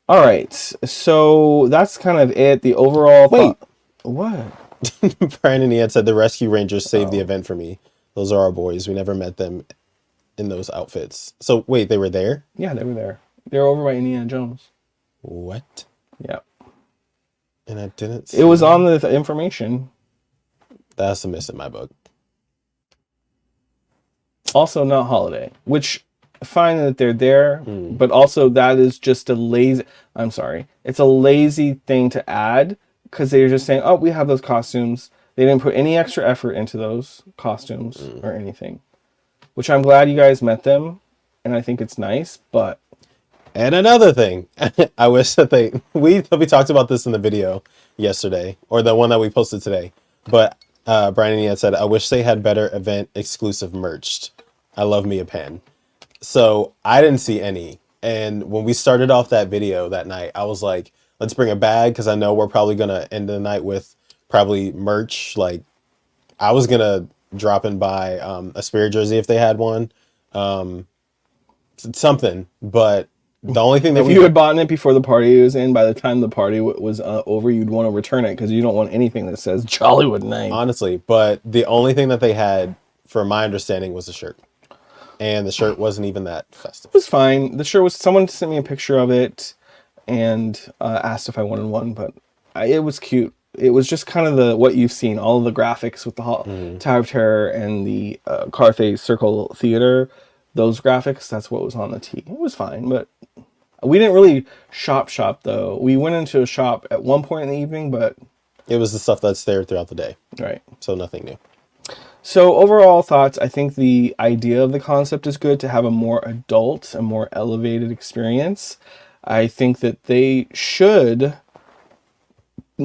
All right. So that's kind of it. The overall... Wait. What? Brian and Ian said the Rescue Rangers saved the event for me. Those are our boys. We never met them in those outfits. So wait, they were there? Yeah, they were there. They were over by Indiana Jones. What? Yeah. And I didn't see it was on the information. That's a miss in my book. Also not holiday, which fine that they're there, but also that is just a lazy, it's a lazy thing to add, because they're just saying, oh, we have those costumes. They didn't put any extra effort into those costumes or anything, which I'm glad you guys met them, and I think it's nice, but... And another thing, I wish that we talked about this in the video yesterday, or the one that we posted today, but Brian and Ian said, I wish they had better event exclusive merch. I love me a pen. So I didn't see any. And when we started off that video that night, I was like, let's bring a bag, because I know we're probably going to end the night with probably merch. Like, I was going to drop and buy a Spirit jersey if they had one. Something. But the only thing that if you had bought it before the party was in, by the time the party was over, you'd want to return it, because you don't want anything that says Jollywood Night. Honestly. But the only thing that they had, from my understanding, was a shirt. And the shirt wasn't even that festive. It was fine. The shirt was, someone sent me a picture of it and asked if I wanted one, but it was cute. It was just kind of what you've seen, all of the graphics with the Tower of Terror and the Carthay Circle Theater. Those graphics, that's what was on the tee. It was fine, but we didn't really shop though. We went into a shop at one point in the evening, but it was the stuff that's there throughout the day. Right. So nothing new. So overall thoughts, I think the idea of the concept is good to have a more adult, a more elevated experience. I think that they should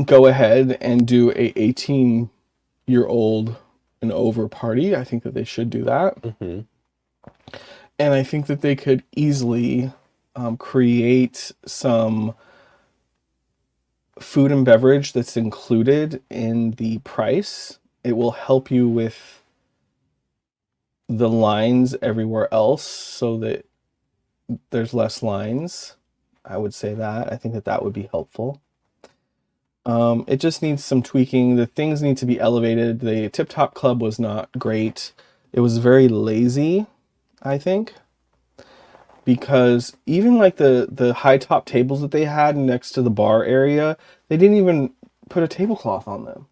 go ahead and do a 18-year-old and over party. I think that they should do that. Mm-hmm. And I think that they could easily create some food and beverage that's included in the price. It will help you with the lines everywhere else so that there's less lines. I would say that. I think that that would be helpful. It just needs some tweaking. The things need to be elevated. The Tip Top Club was not great. It was very lazy, I think. Because even like the high top tables that they had next to the bar area, they didn't even put a tablecloth on them.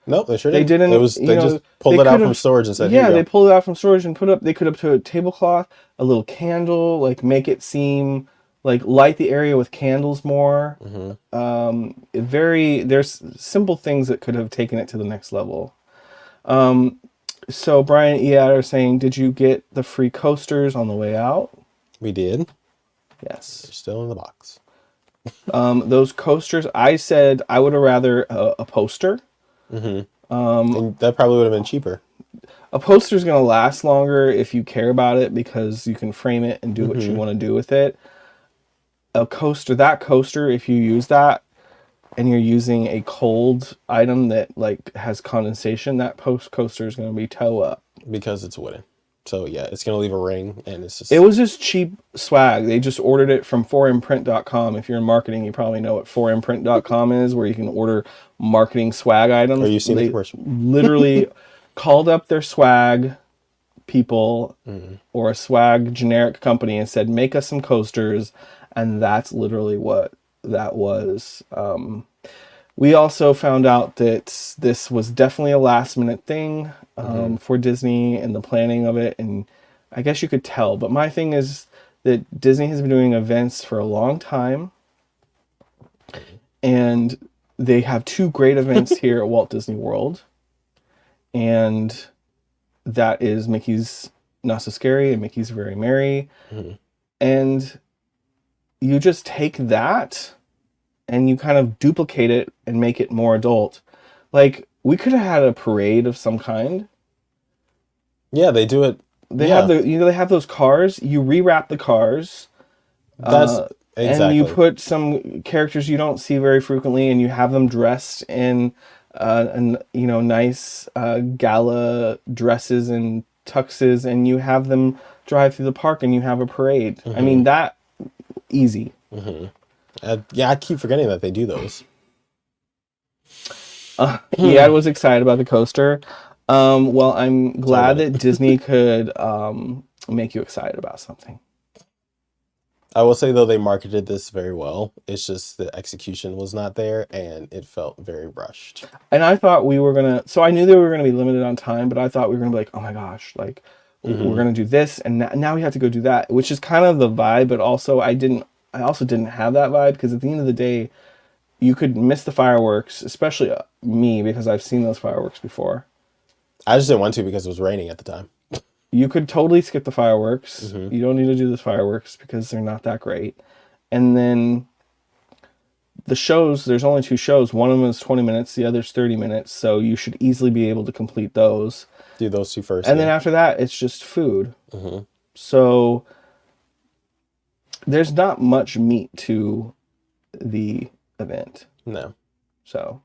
Nope, they sure They didn't. didn't. They just pulled it out from storage and said, "Yeah." Here you They go. pulled it out from storage and they could have put a tablecloth, a little candle, like make it seem like light the area with candles more. Mm-hmm. There's simple things that could have taken it to the next level. So Brian Ead are saying, did you get the free coasters on the way out? We did. Yes. They're still in the box. Those coasters, I said I would have rather a poster. Mm-hmm. And that probably would have been cheaper. A poster is going to last longer if you care about it because you can frame it and do what you want to do with it. That coaster, if you use that and you're using a cold item that like has condensation, that coaster is going to be toe up. Because it's wooden. So yeah, it's going to leave a ring and it's just... It was just cheap swag. They just ordered it from 4imprint.com. If you're in marketing, you probably know what 4imprint.com is, where you can order marketing swag items. Or you've seen the commercial. Literally called up their swag people or a swag generic company and said, make us some coasters. And that's literally what that was. We also found out that this was definitely a last minute thing for Disney and the planning of it. And I guess you could tell. But my thing is that Disney has been doing events for a long time. And they have two great events here at Walt Disney World. And that is Mickey's Not So Scary and Mickey's Very Merry. And you just take that and you kind of duplicate it and make it more adult. Like, we could have had a parade of some kind. Yeah, they do it. They have they have those cars. You rewrap the cars. That's exactly. And you put some characters you don't see very frequently, and you have them dressed in nice gala dresses and tuxes, and you have them drive through the park, and you have a parade. I mean, that easy. Yeah, I keep forgetting that they do those. Yeah, I was excited about the coaster. Well, I'm glad that Disney could make you excited about something. I will say, though, they marketed this very well. It's just the execution was not there, and it felt very rushed. And I thought we were going to... So I knew they were going to be limited on time, but I thought we were going to be like, oh my gosh, like, we're going to do this, and now we have to go do that, which is kind of the vibe, but also I also didn't have that vibe, because at the end of the day, you could miss the fireworks, especially me, because I've seen those fireworks before. I just didn't want to because it was raining at the time. You could totally skip the fireworks. You don't need to do the fireworks because they're not that great. And then the shows, there's only 2 shows. One of them is 20 minutes, the other's 30 minutes. So you should easily be able to complete those. Do those 2 first. And then after that, it's just food. So there's not much meat to the event. No. So,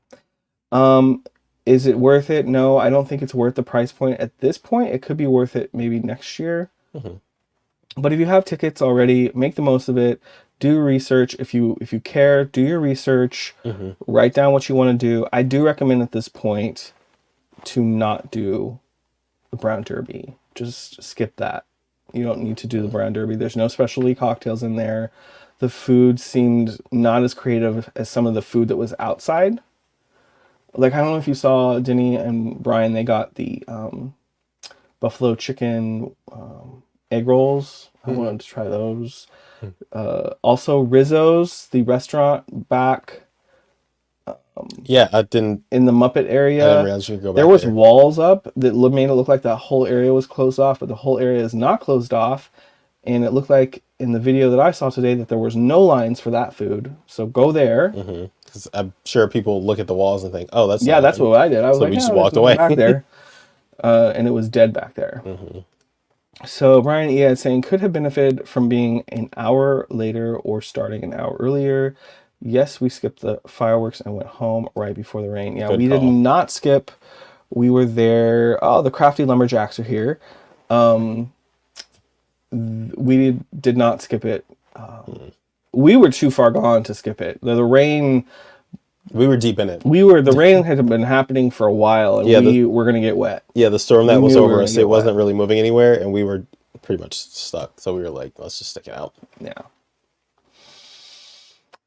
is it worth it? No, I don't think it's worth the price point. At this point, it could be worth it maybe next year. But if you have tickets already, make the most of it. Do research. If you care, do your research. Write down what you want to do. I do recommend at this point to not do the Brown Derby. Just skip that. You don't need to do the brown derby. There's no specialty cocktails in there. The food seemed not as creative as some of the food that was outside. Like, I don't know if you saw Denny and Brian, they got the buffalo chicken egg rolls. I wanted to try those. Also, Rizzo's, the restaurant back Yeah, I didn't. in the Muppet area. I didn't realize you could go back There was there. walls up that made it look like that whole area was closed off, but the whole area is not closed off. And it looked like in the video that I saw today that there was no lines for that food. So go there. Because I'm sure people look at the walls and think, "Oh, that's Yeah, not that's mine." what I did. I was So like, we just "Yeah, walked there's away. nothing back there," and it was dead back there. So Brian E. is saying could have benefited from being an hour later or starting an hour earlier. Yes, we skipped the fireworks and went home right before the rain. Yeah, Good we did call. not skip. We were there. Oh, the crafty lumberjacks are here. We did not skip it. We were too far gone to skip it. The rain. We were deep in it. The rain had been happening for a while, and Yeah, we were gonna get wet. Yeah, the storm that We was knew we were over gonna us, get it wasn't wet. really moving anywhere, and we were pretty much stuck. So we were like, let's just stick it out. Yeah.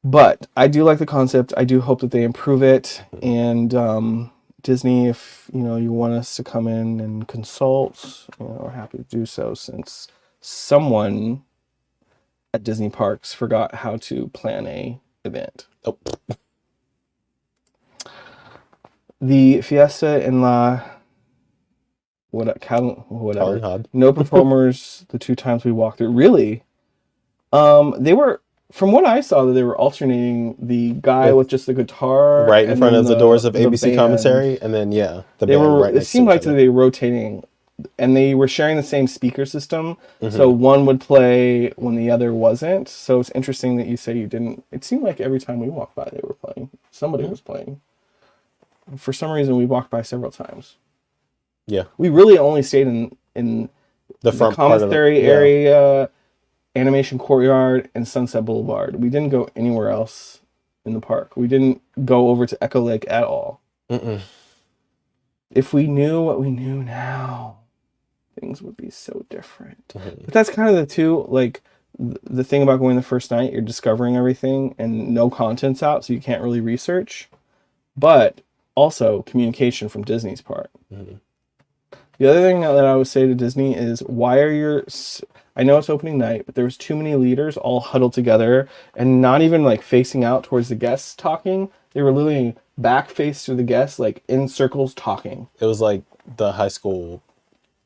But I do like the concept. I do hope that they improve it. And Disney, if you want us to come in and consult, we're happy to do so. Since someone at Disney Parks forgot how to plan a event. Oh, The Fiesta in La whatever. Calenhad. No performers the 2 times we walked through. Really? They were, from what I saw, that they were alternating the guy with just the guitar Right in and front then of the doors of the ABC band. commentary, and then the They band were. right It next seemed to like each other. they were rotating, and they were sharing the same speaker system. So one would play when the other wasn't. So it's interesting that you say you didn't. It seemed like every time we walked by, they were playing. Somebody was playing. For some reason, we walked by several times. Yeah, We really only stayed in the front part of commissary yeah. area, Animation Courtyard, and Sunset Boulevard. We didn't go anywhere else in the park. We didn't go over to Echo Lake at all. If we knew what we knew now, things would be so different. But that's kind of the thing about going the first night, you're discovering everything and no content's out, so you can't really research. But also communication from Disney's part. The other thing that I would say to Disney is, I know it's opening night, but there was too many leaders all huddled together and not even like facing out towards the guests talking. They were literally back face to the guests, like in circles talking. It was like the high school.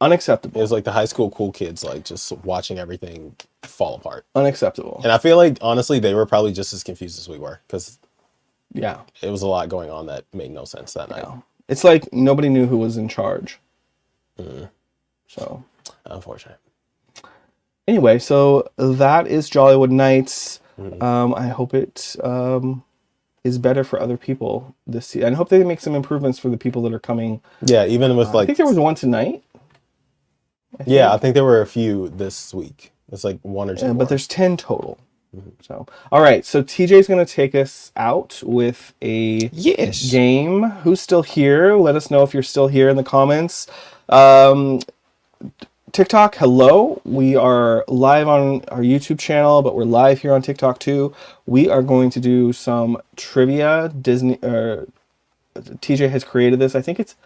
Unacceptable. It was like the high school cool kids, like just watching everything fall apart. Unacceptable. And I feel like honestly, they were probably just as confused as we were, because Yeah. it was a lot going on that made no sense that night. It's like nobody knew who was in charge. So, Unfortunate. anyway, so that is Jollywood Nights. I hope it is better for other people this year. And I hope they make some improvements for the people that are coming. Yeah, even with I think there was one tonight. I think there were a few this week. It's like 1 or 2 more. But there's 10 total. So, all right. So TJ's going to take us out with a game. Who's still here? Let us know if you're still here in the comments. TikTok, hello. We are live on our YouTube channel, but we're live here on TikTok too. We are going to do some trivia. TJ has created this. I think is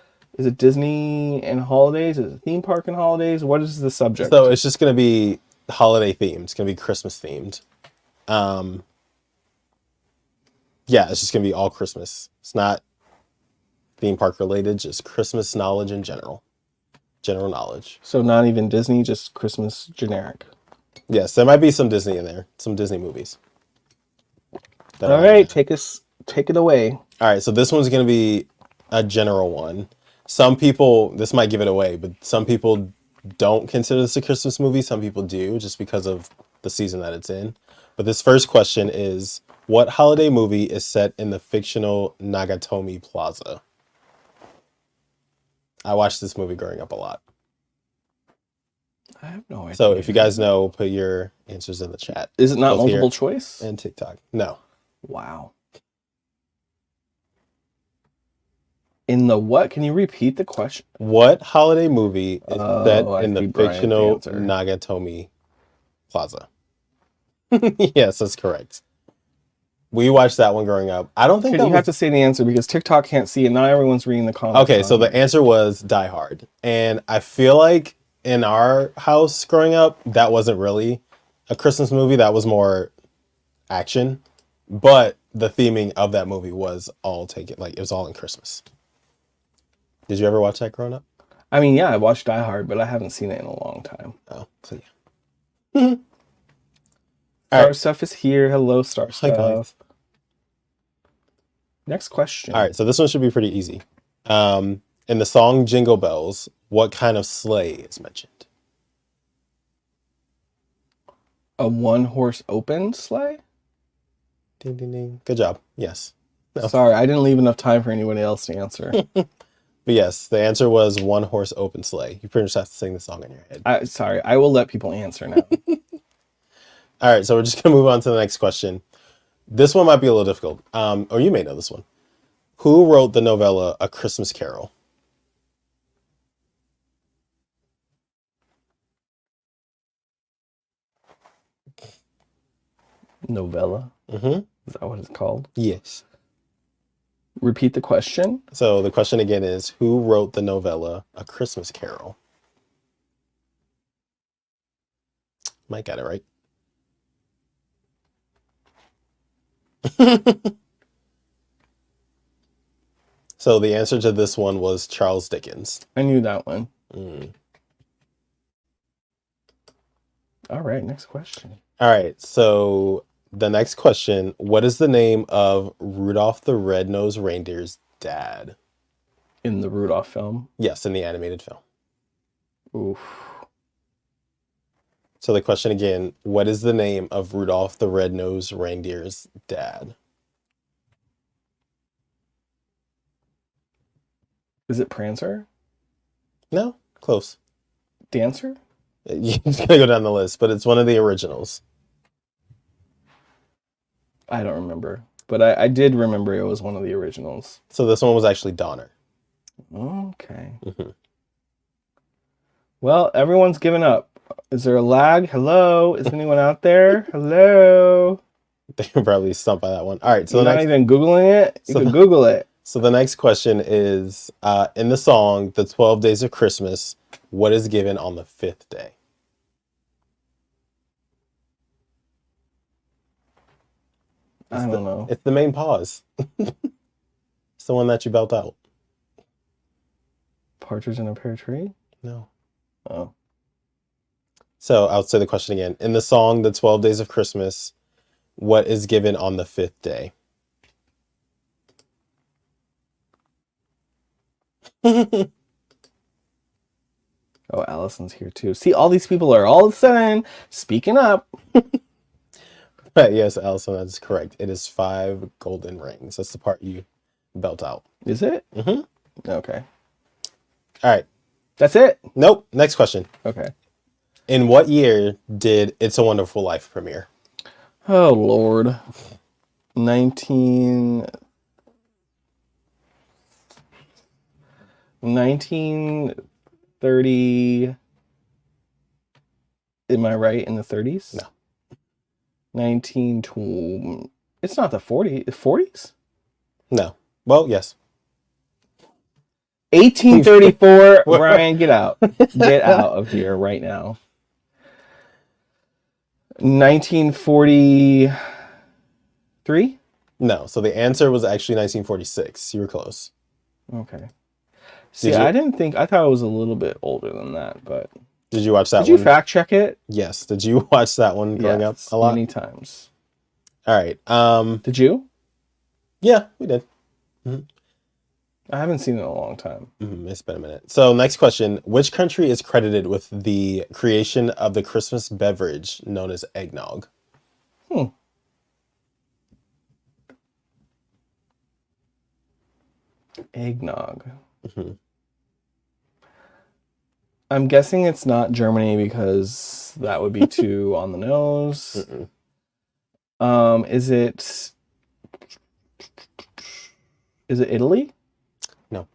it Disney and holidays? Is it theme park and holidays? What is the subject? So it's just going to be holiday themed. It's going to be Christmas themed. It's just going to be all Christmas. It's not theme park related, just Christmas knowledge in general. General knowledge. So not even Disney, just Christmas generic. Yes, there might be some Disney in there, some Disney movies. All right, take it away. All right, so this one's going to be a general one. Some people, this might give it away, but some people don't consider this a Christmas movie. Some people do, just because of the season that it's in. But this first question is, what holiday movie is set in the fictional Nagatomi Plaza? I watched this movie growing up a lot. I have no idea. So if you guys know, put your answers in the chat. Is it not both multiple here choice? and TikTok? No. Wow. In the what? Can you repeat the question? What holiday movie is set Oh, I in the see Brian's fictional answer. Nagatomi Plaza? Yes, that's correct. We watched that one growing up. I don't think that You was... have to say the answer because TikTok can't see it. Not everyone's reading the comments. Okay, so the answer was Die Hard. And I feel like in our house growing up, that wasn't really a Christmas movie. That was more action. But the theming of that movie was all taken, like it was all in Christmas. Did you ever watch that growing up? I mean, yeah, I watched Die Hard, but I haven't seen it in a long time. Oh, so yeah. Star right. Stuff is here. Hello, Star Hi, guys. Stuff. Next question. All right, so this one should be pretty easy. In the song Jingle Bells, what kind of sleigh is mentioned? A one-horse open sleigh? Ding, ding, ding. Good job. Yes. No. Sorry, I didn't leave enough time for anybody else to answer. But yes, the answer was one horse open sleigh. You pretty much have to sing the song in your head. Sorry, I will let people answer now. All right, so we're just going to move on to the next question. This one might be a little difficult, or you may know this one. Who wrote the novella A Christmas Carol? Novella? Mm-hmm. Is that what it's called? Yes. Repeat the question. So the question again is, who wrote the novella A Christmas Carol? Mike got it right. So the answer to this one was Charles Dickens. I knew that one. Mm. All right, next question. All right, so the next question, what is the name of Rudolph the Red-Nosed Reindeer's dad? In the Rudolph film? Yes, in the animated film. Oof. So the question again, what is the name of Rudolph the Red-Nosed Reindeer's dad? Is it Prancer? No, close. Dancer? You just gotta go down the list, but it's one of the originals. I don't remember, but I did remember it was one of the originals. So this one was actually Donner. Okay. Mm-hmm. Well, everyone's given up. Is there a lag? Hello? Is anyone out there? Hello? They were probably stumped by that one. All right, so You're not even Googling it? You can Google it. So the next question is, in the song, The 12 Days of Christmas, what is given on the 5th day? I don't know. It's the main pause. It's the one that you belt out. Partridge in a Pear Tree? No. Oh. So I'll say the question again. In the song, The 12 Days of Christmas, what is given on the 5th day? Oh, Allison's here too. See, all these people are all of a sudden speaking up. But yes, Allison, that's correct. It is 5 golden rings. That's the part you belt out. Is it? Mm-hmm. Okay. All right. That's it? Nope. Next question. Okay. In what year did It's a Wonderful Life premiere? Oh, Lord. 1930. Am I right? In the 30s? No. 1920. It's not the 40s? No. Well, yes. 1834. Brian, get out. Get out of here right now. 1943? No. So the answer was actually 1946. You were close. Okay. See, I thought it was a little bit older than that, but... Did you watch that one? Did you fact check it? Yes. Did you watch that one growing up a lot? Many times. All right. Did you? Yeah, we did. Mm-hmm. I haven't seen it in a long time. Mm-hmm. It's been a minute. So next question. Which country is credited with the creation of the Christmas beverage known as eggnog? Eggnog. Mm-hmm. I'm guessing it's not Germany because that would be too on the nose. Mm-mm. Is it Italy? No.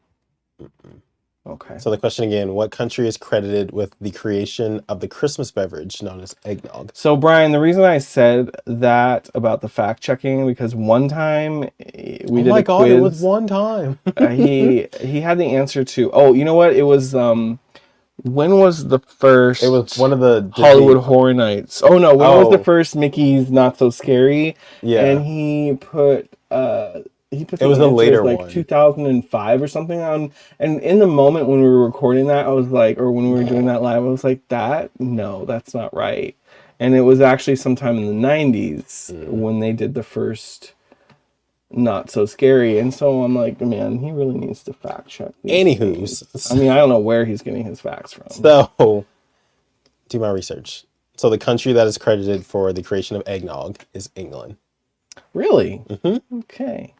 Okay. So the question again, what country is credited with the creation of the Christmas beverage known as eggnog? So Brian, the reason I said that about the fact checking because one time we Oh did my a God, it was quiz. one time. He had the answer to. Oh, you know what? It was when was the It was first one of the Hollywood Disney. Horror Nights? Oh no, when was the Oh, first Mickey's Not So Scary? And yeah. he put It the was the answer as later like one. 2005 or something on. And in the moment when we were recording that, I was like, or when we were doing that live, I was like, that no, that's not right. And it was actually sometime in the 90s Mm. when they did the first Not So Scary. And so I'm like, man, he really needs to fact check these things. I Anywho's. mean, I don't know where he's getting his facts from. So, do my research. So the country that is credited for the creation of eggnog is England. Really? Hmm. Okay.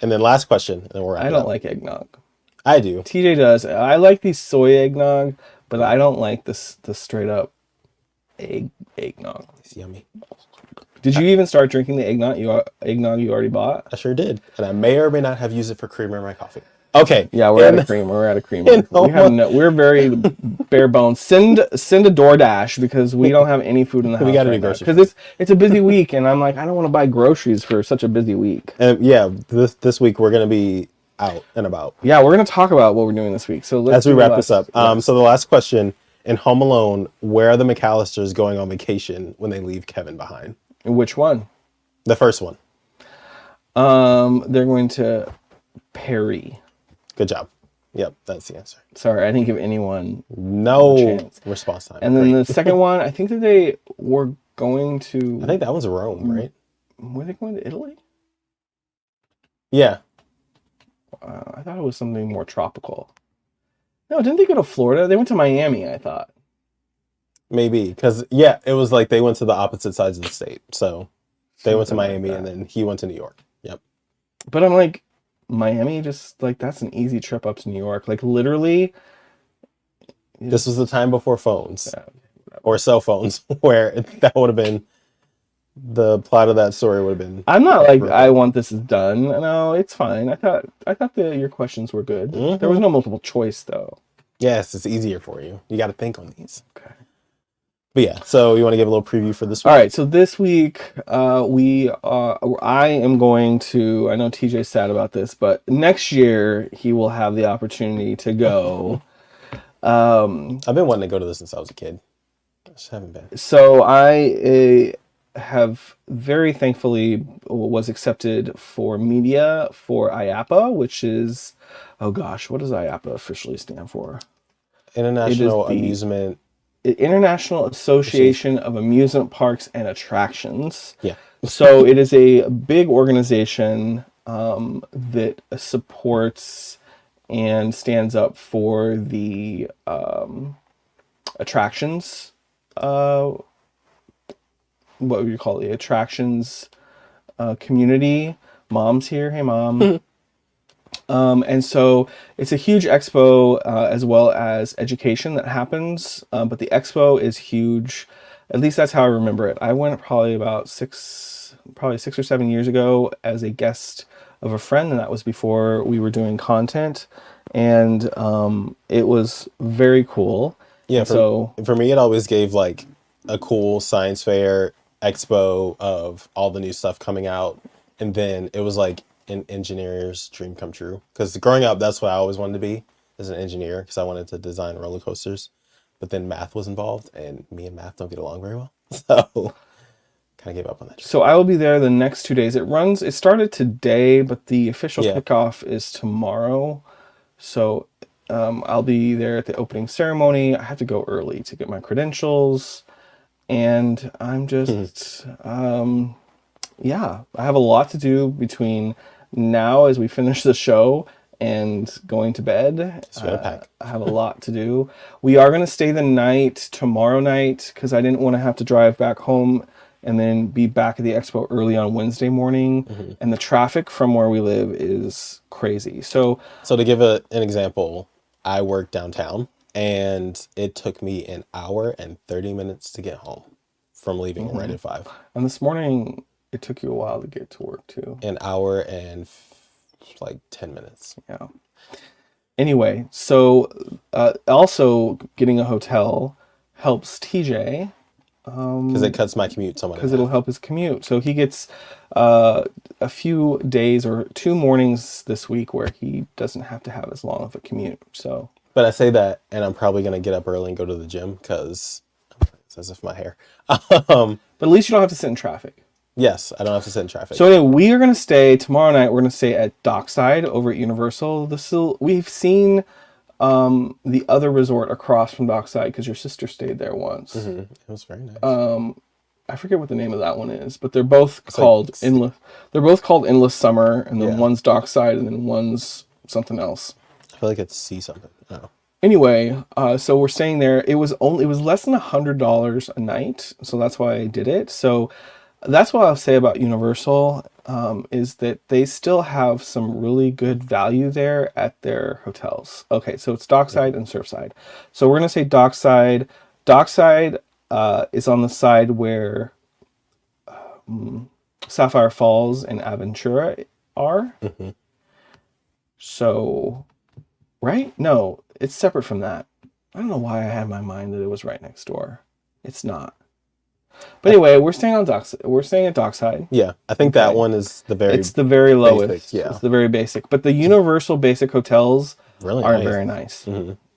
And then last question, and then we'll wrap I it don't up. like eggnog. I do. TJ does. I like the soy eggnog, but I don't like the straight up eggnog. It's yummy. Did you even start drinking the eggnog you already bought? I sure did. And I may or may not have used it for creamer in my coffee. Okay. Yeah, we're out of creamer. We're out of creamer. We're very bare bones. Send a DoorDash because we don't have any food in the house. We gotta do right now. groceries. Because it's a busy week, and I'm like, I don't want to buy groceries for such a busy week. And yeah, this week we're gonna be out and about. Yeah, we're gonna talk about what we're doing this week. So let's As we do the wrap this up. yes. So the last question, in Home Alone, where are the McAllisters going on vacation when they leave Kevin behind? Which one? The first one. They're going to Perry. Good job. Yep, that's the answer. Sorry, I didn't give anyone No chance. response time. And then Great. the second one, I think that they were going to. I think that was Rome, right? Were they going to Italy? Yeah. I thought it was something more tropical. No, didn't they go to Florida? They went to Miami, I thought. Maybe. Because, yeah, it was like they went to the opposite sides of the state. So they went to Something like Miami that. and then he went to New York. Yep. But I'm like, Miami, just like that's an easy trip up to New York. Like literally. This was the time before phones Yeah. or cell phones where that would have been the plot of that story would have been. I'm not like I want this done. No, it's fine. I thought that your questions were good. Mhm. There was no multiple choice though. Yes, it's easier for you. You got to think on these. Okay. But yeah, so you want to give a little preview for this week? All right. So this week, I am going to. I know TJ's sad about this, but next year he will have the opportunity to go. I've been wanting to go to this since I was a kid. I just haven't been. So I have very thankfully was accepted for media for IAPA, which is, oh gosh, what does IAPA officially stand for? International the- Amusement. International Association of Amusement Parks and Attractions. Yeah. So it is a big organization that supports and stands up for the attractions. What would you call it? The attractions community. Mom's here. Hey, Mom. And so it's a huge expo as well as education that happens. But the expo is huge. At least that's how I remember it. I went probably about 6 or 7 years ago as a guest of a friend, and that was before we were doing content. And it was very cool. Yeah. And so For me, it always gave like a cool science fair expo of all the new stuff coming out. And then it was like an engineer's dream come true. Because growing up, that's what I always wanted to be, as an engineer, because I wanted to design roller coasters. But then math was involved, and me and math don't get along very well. So kind of gave up on that. So I will be there the next 2 days. It started today, but the official kickoff is tomorrow. So I'll be there at the opening ceremony. I have to go early to get my credentials. And I'm just, yeah, I have a lot to do between now as we finish the show and going to bed. I have a lot to do. We are going to stay the night tomorrow night because I didn't want to have to drive back home and then be back at the expo early on Wednesday morning. And the traffic from where we live is crazy. So to give an example, I work downtown and it took me an hour and 30 minutes to get home from leaving right at 5. And this morning, it took you a while to get to work too. An hour and like 10 minutes. Yeah. Anyway, so also getting a hotel helps TJ Because it cuts my commute somewhat in because it'll half. help his commute. So he gets a few days or 2 mornings this week where he doesn't have to have as long of a commute. So, But I say that, and I'm probably going to get up early and go to the gym because it's as if my hair. um, but at least you don't have to sit in traffic. yes, I don't have to sit in traffic. So anyway, we are going to stay tomorrow night. We're going to stay at Dockside over at Universal. We've seen the other resort across from Dockside because your sister stayed there once. It was very nice. I forget what the name of that one is, but they're both like called Endless. They're both called Endless Summer, and then Yeah. one's Dockside, and then one's something else. I feel like it's see something. I don't know. Anyway, so we're staying there. It was less than $100 a night, so that's why I did it. So that's what I'll say about Universal is that they still have some really good value there at their hotels. Okay, so it's Dockside and Surfside. So we're gonna say Dockside. Dockside is on the side where Sapphire Falls and Aventura are. So, right? No, it's separate from that. I don't know why I had in my mind that it was right next door. It's not. But anyway, we're staying on Dockside. We're staying at Dockside. Yeah, I think that one is the very. It's the very lowest. basic, yeah. It's the very basic. But the Universal basic hotels really are nice. very nice.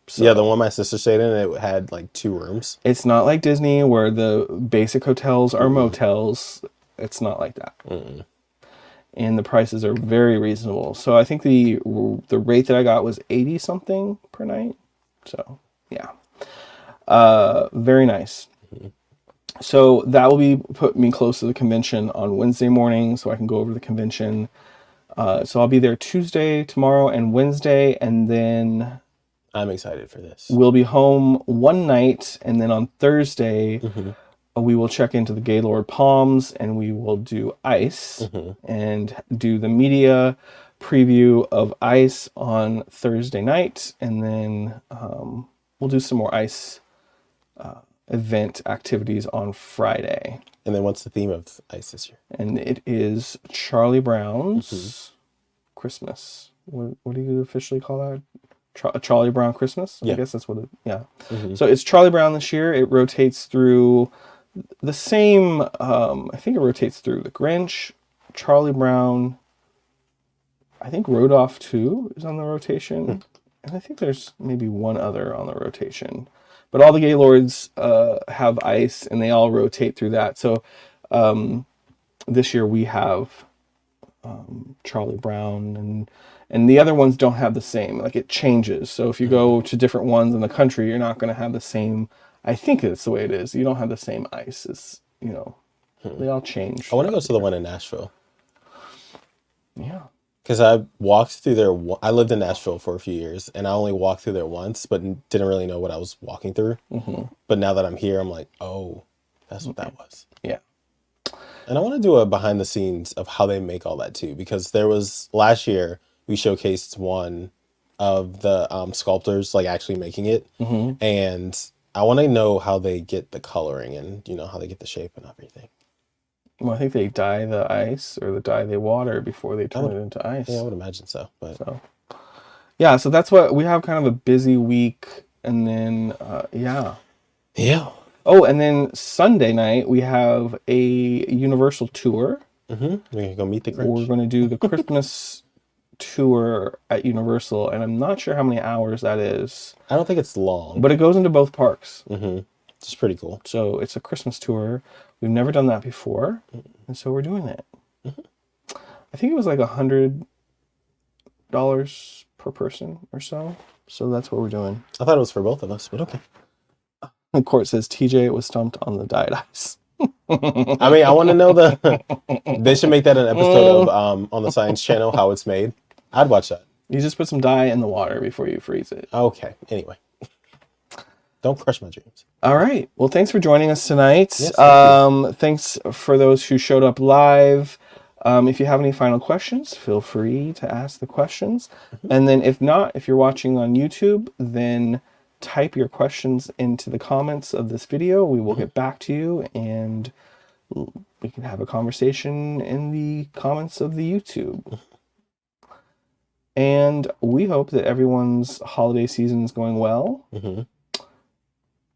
So Yeah, the one my sister stayed in, it had like 2 rooms. it's not like Disney where the basic hotels are motels. It's not like that. And the prices are very reasonable. So I think the rate that I got was 80 something per night. So yeah, very nice. So that will put me close to the convention on Wednesday morning, so I can go over the convention. So I'll be there Tuesday, tomorrow, and Wednesday, and then I'm excited for this. we'll be home one night, and then on Thursday we will check into the Gaylord Palms, and we will do ice and do the media preview of ice on Thursday night, and then we'll do some more ice event activities on Friday. And then what's the theme of ice this year? And it is Charlie Brown's Christmas. What do you officially call that? Charlie Brown Christmas? Yeah. I guess that's what it, yeah. So it's Charlie Brown this year. It rotates through the same, I think it rotates through the Grinch, Charlie Brown, I think Rodolph 2 is on the rotation. And I think there's maybe one other on the rotation. But all the Gaylords have ice, and they all rotate through that. So this year we have Charlie Brown, and the other ones don't have the same. Like, it changes. So if you go to different ones in the country, you're not going to have the same. I think it's the way it is. You don't have the same ice. It's, they all change. I want to go to the one in Nashville. Yeah. Because I walked through there. I lived in Nashville for a few years, and I only walked through there once, but didn't really know what I was walking through. But now that I'm here, I'm like, oh, that's what that was. Yeah. And I want to do a behind the scenes of how they make all that too, because there was last year we showcased one of the sculptors like actually making it, and I want to know how they get the coloring and how they get the shape and everything. Well, I think they dye the ice or dye the water before they turn it into ice. Yeah, I would imagine so. But yeah, so that's what we have, kind of a busy week, and then yeah. Oh, and then Sunday night we have a Universal tour. We're gonna go meet the Grinch. We're going to do the Christmas tour at Universal, and I'm not sure how many hours that is. I don't think it's long, but it goes into both parks. It's pretty cool. So it's a Christmas tour. We've never done that before, and so we're doing it. I think it was like $100 per person or so. So that's what we're doing. I thought it was for both of us, but okay. The court says TJ was stumped on the dyed ice. I mean, I want to know they should make that an episode of on the Science Channel, how it's made. I'd watch that. You just put some dye in the water before you freeze it. Okay. Anyway. Don't crush my dreams. All right. Well, thanks for joining us tonight. Yes, thanks for those who showed up live. If you have any final questions, feel free to ask the questions. And then if not, if you're watching on YouTube, then type your questions into the comments of this video. We will get back to you, and we can have a conversation in the comments of the YouTube. And we hope that everyone's holiday season is going well. Mm-hmm.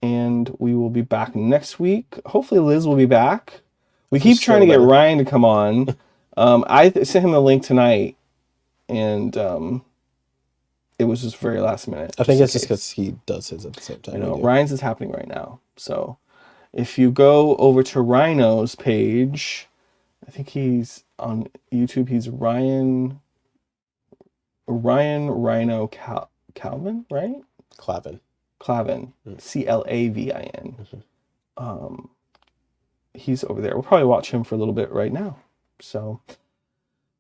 And we will be back next week. Hopefully Liz will be back. We She's keep trying to still get better. Ryan to come on. I sent him the link tonight, and it was just very last minute. I think it's in just case. because he does his at the same time. You know, we do. Ryan's is happening right now. So if you go over to Rhino's page, I think he's on YouTube. He's Ryan Rhino Calvin, right? Clavin. Clavin, Clavin. Mm-hmm. He's over there. We'll probably watch him for a little bit right now. So,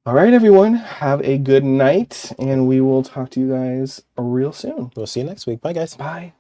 all right, everyone, have a good night, and we will talk to you guys real soon. We'll see you next week. Bye, guys. Bye.